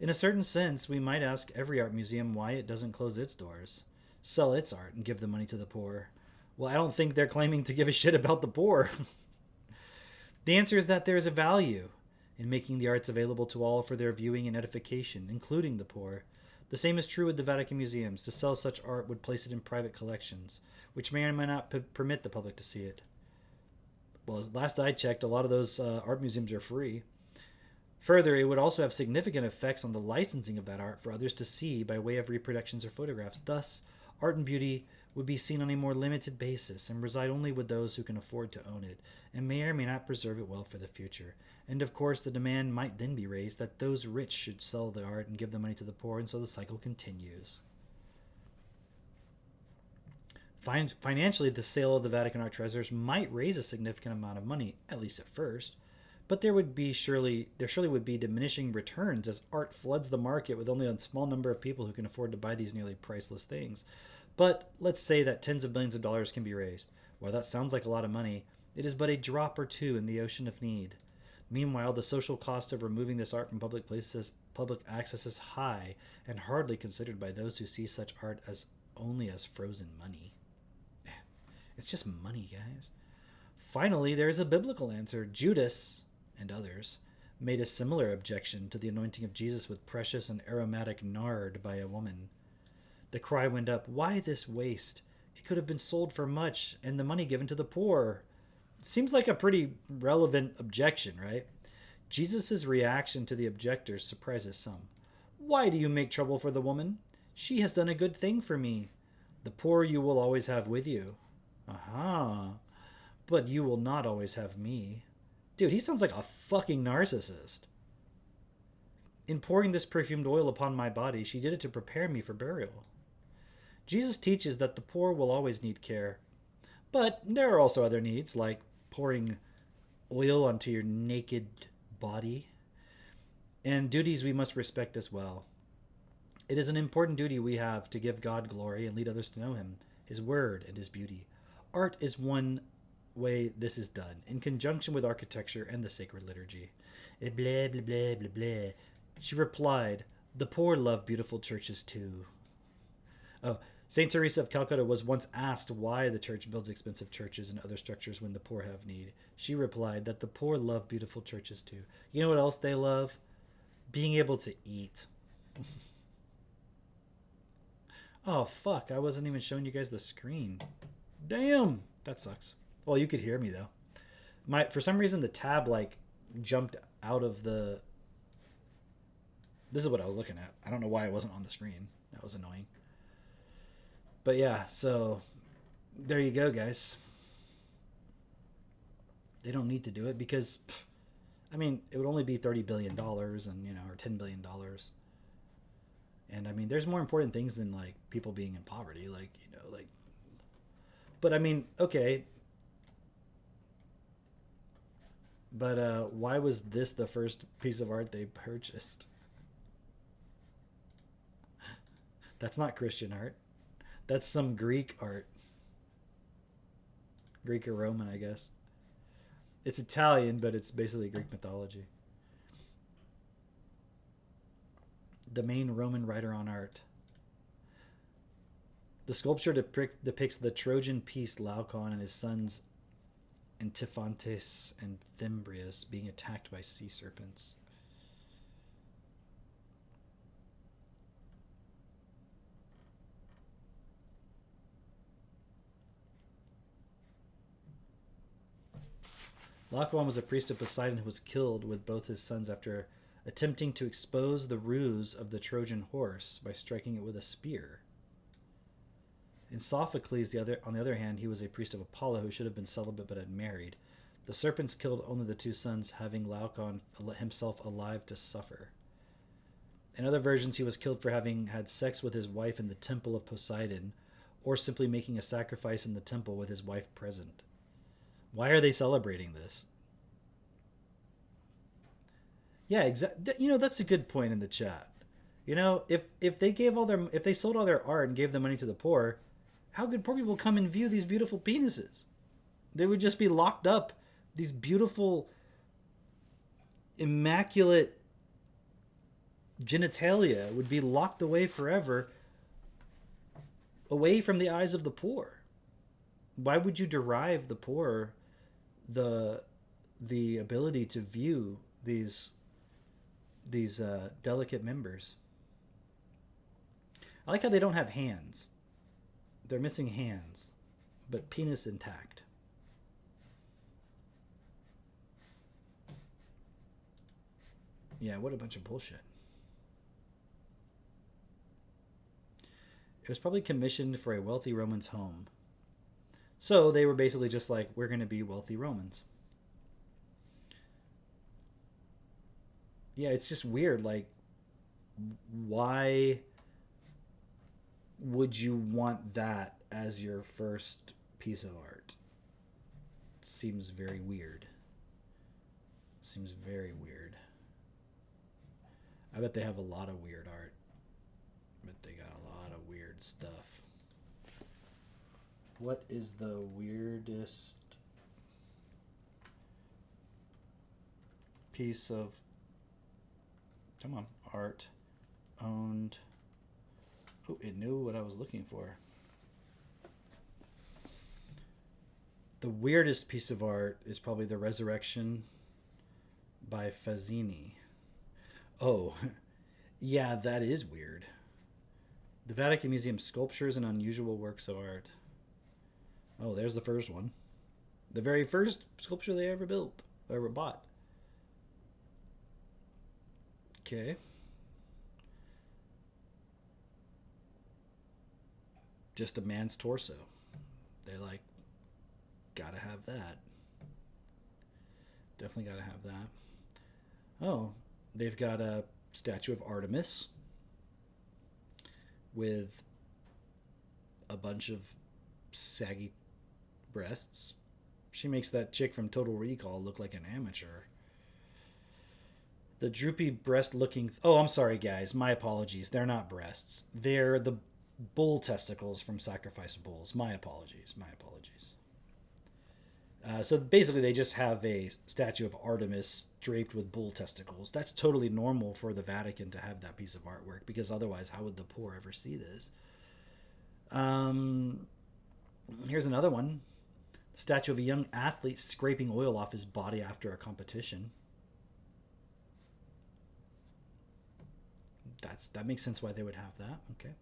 In a certain sense, we might ask every art museum why it doesn't close its doors, sell its art, and give the money to the poor. Well, I don't think they're claiming to give a shit about the poor. The answer is that there is a value in making the arts available to all for their viewing and edification, including the poor. The same is true with the Vatican museums. To sell such art would place it in private collections, which may or may not permit the public to see it. Well, last I checked, a lot of those art museums are free. Further, it would also have significant effects on the licensing of that art for others to see by way of reproductions or photographs. Thus, art and beauty would be seen on a more limited basis and reside only with those who can afford to own it, and may or may not preserve it well for the future. And of course, the demand might then be raised that those rich should sell the art and give the money to the poor, and so the cycle continues. Financially, the sale of the Vatican art treasures might raise a significant amount of money, at least at first, but there surely would be diminishing returns as art floods the market with only a small number of people who can afford to buy these nearly priceless things. But let's say that tens of billions of dollars can be raised. While that sounds like a lot of money, it is but a drop or two in the ocean of need. Meanwhile, the social cost of removing this art from public access is high and hardly considered by those who see such art as only as frozen money. It's just money, guys. Finally, there is a biblical answer. Judas and others made a similar objection to the anointing of Jesus with precious and aromatic nard by a woman. The cry went up, "Why this waste? It could have been sold for much and the money given to the poor." Seems like a pretty relevant objection, right? Jesus' reaction to the objectors surprises some. "Why do you make trouble for the woman? She has done a good thing for me. The poor you will always have with you." Aha. "But you will not always have me." Dude, he sounds like a fucking narcissist. "In pouring this perfumed oil upon my body, she did it to prepare me for burial." Jesus teaches that the poor will always need care. But there are also other needs, like pouring oil onto your naked body, and duties we must respect as well. It is an important duty we have to give God glory and lead others to know him, his word, and his beauty. Art is one way this is done, in conjunction with architecture and the sacred liturgy. Blah, blah, blah, blah, blah. She replied, "The poor love beautiful churches too." Oh, St. Teresa of Calcutta was once asked why the church builds expensive churches and other structures when the poor have need. She replied that the poor love beautiful churches too. You know what else they love? Being able to eat. Oh, fuck. I wasn't even showing you guys the screen. Damn. That sucks. Well, you could hear me, though. For some reason, the tab, jumped out of the... This is what I was looking at. I don't know why it wasn't on the screen. That was annoying. But yeah, so there you go, guys. They don't need to do it because, it would only be $30 billion and, or $10 billion. And there's more important things than people being in poverty. But okay. But why was this the first piece of art they purchased? That's not Christian art. That's some Greek art. Greek or Roman, I guess. It's Italian, but it's basically Greek mythology. The main Roman writer on art. The sculpture depicts the Trojan priest Leucon and his sons Antiphantes and Thymbrius being attacked by sea serpents. Leucon was a priest of Poseidon who was killed with both his sons after attempting to expose the ruse of the Trojan horse by striking it with a spear. In Sophocles, on the other hand, he was a priest of Apollo who should have been celibate but had married. The serpents killed only the two sons, having Leucon himself alive to suffer. In other versions, he was killed for having had sex with his wife in the temple of Poseidon, or simply making a sacrifice in the temple with his wife present. Why are they celebrating this? Yeah, exactly. You know, that's a good point in the chat. You know, if they gave all their if they sold all their art and gave the money to the poor, how could poor people come and view these beautiful penises? They would just be locked up. These beautiful, immaculate genitalia would be locked away forever, away from the eyes of the poor. Why would you derive the poor the ability to view these delicate members? I like how they don't have hands. They're missing hands, but penis intact. Yeah, what a bunch of bullshit. It was probably commissioned for a wealthy Roman's home. So they were basically just like, we're going to be wealthy Romans. Yeah, it's just weird. Like, why would you want that as your first piece of art? Seems very weird. Seems very weird. I bet they have a lot of weird art. But they got a lot of weird stuff. What is the weirdest piece of, come on, art owned? Oh, it knew what I was looking for. The weirdest piece of art is probably the Resurrection by Fazzini. Oh, yeah, that is weird. The Vatican Museum Sculptures and Unusual Works of Art. Oh, there's the first one. The very first sculpture they ever built, or ever bought. Okay. Just a man's torso. They're like, gotta have that. Definitely gotta have that. Oh, they've got a statue of Artemis with a bunch of saggy breasts. She makes that chick from Total Recall look like an amateur. The droopy breast looking... Oh, I'm sorry, guys. My apologies. They're not breasts. They're the bull testicles from sacrificed bulls. My apologies. My apologies. So basically, they just have a statue of Artemis draped with bull testicles. That's totally normal for the Vatican to have that piece of artwork, because otherwise, how would the poor ever see this? Here's another one. Statue of a young athlete scraping oil off his body after a competition. That makes sense why they would have that. Okay.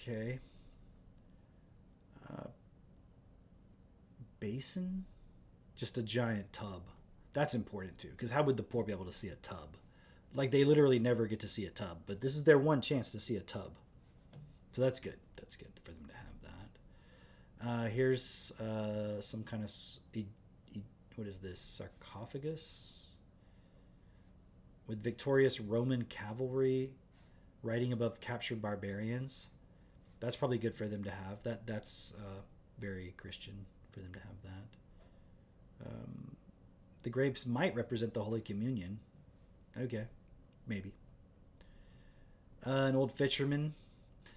Okay. Basin? Just a giant tub. That's important too, because how would the poor be able to see a tub? Like, they literally never get to see a tub, but this is their one chance to see a tub. So that's good. That's good for them to have that. Here's some kind of... what is this? Sarcophagus? With victorious Roman cavalry riding above captured barbarians. That's probably good for them to have. That's very Christian for them to have that. The grapes might represent the Holy Communion. Okay, maybe. An old fisherman.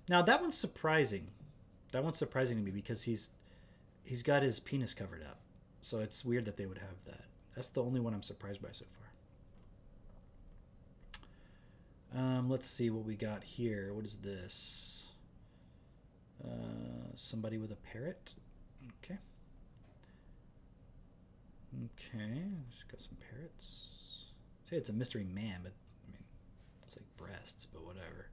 Now that one's surprising. That one's surprising to me because he's got his penis covered up. So it's weird that they would have that. That's the only one I'm surprised by so far. Let's see what we got here. What is this? Somebody with a parrot. Okay. Okay, just got some parrots. Say it's a mystery man, but I mean, it's like breasts, but whatever.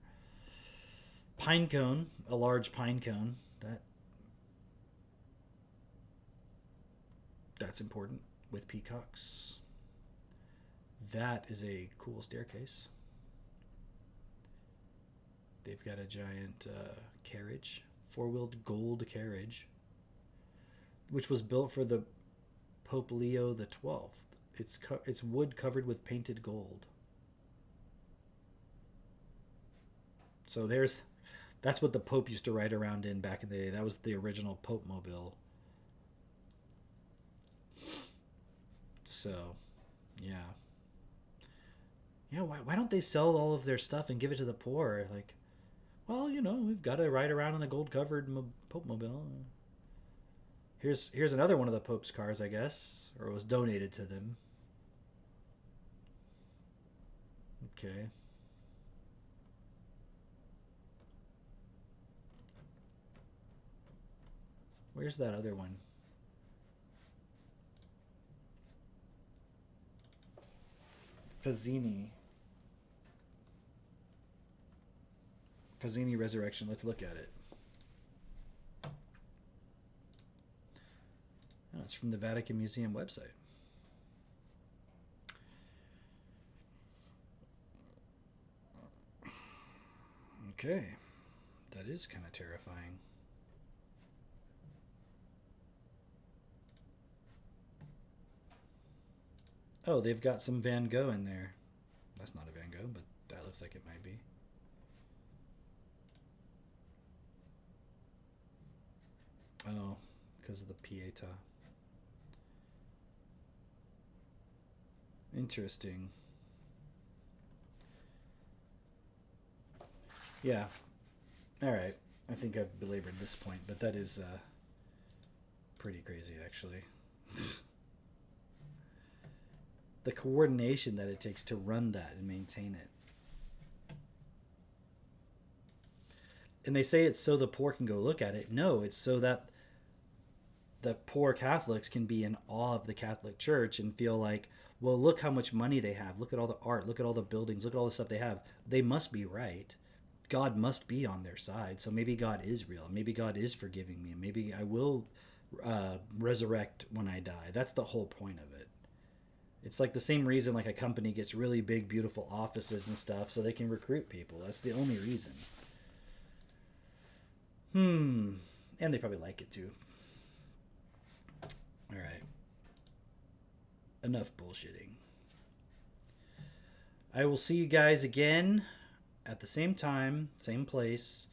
Pine cone, a large pine cone. That's important with peacocks. That is a cool staircase. They've got a giant carriage, four-wheeled gold carriage, which was built for the Pope Leo the 12th. It's wood covered with painted gold. So that's what the Pope used to ride around in back in the day. That was the original Pope mobile. so. Yeah. Why don't they sell all of their stuff and give it to the poor? Like, well, we've got to ride around in a gold-covered Pope mobile. Here's another one of the Pope's cars, I guess, or it was donated to them. Okay. Where's that other one? Fazzini Resurrection. Let's look at it. Oh, it's from the Vatican Museum website. Okay. That is kind of terrifying. Oh, they've got some Van Gogh in there. That's not a Van Gogh, but that looks like it might be. Oh, because of the Pietà. Interesting. Yeah. All right. I think I've belabored this point, but that is pretty crazy, actually. The coordination that it takes to run that and maintain it. And they say it's so the poor can go look at it. No, it's so that the poor Catholics can be in awe of the Catholic Church and feel like, well, look how much money they have. Look at all the art. Look at all the buildings. Look at all the stuff they have. They must be right. God must be on their side. So maybe God is real. Maybe God is forgiving me. Maybe I will resurrect when I die. That's the whole point of it. It's like the same reason like a company gets really big, beautiful offices and stuff so they can recruit people. That's the only reason. And they probably like it too. All right. Enough bullshitting. I will see you guys again at the same time, same place.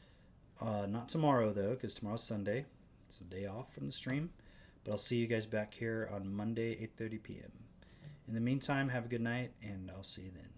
Not tomorrow though, because tomorrow's Sunday. It's a day off from the stream. But I'll see you guys back here on Monday, 8:30 p.m. In the meantime, have a good night, and I'll see you then.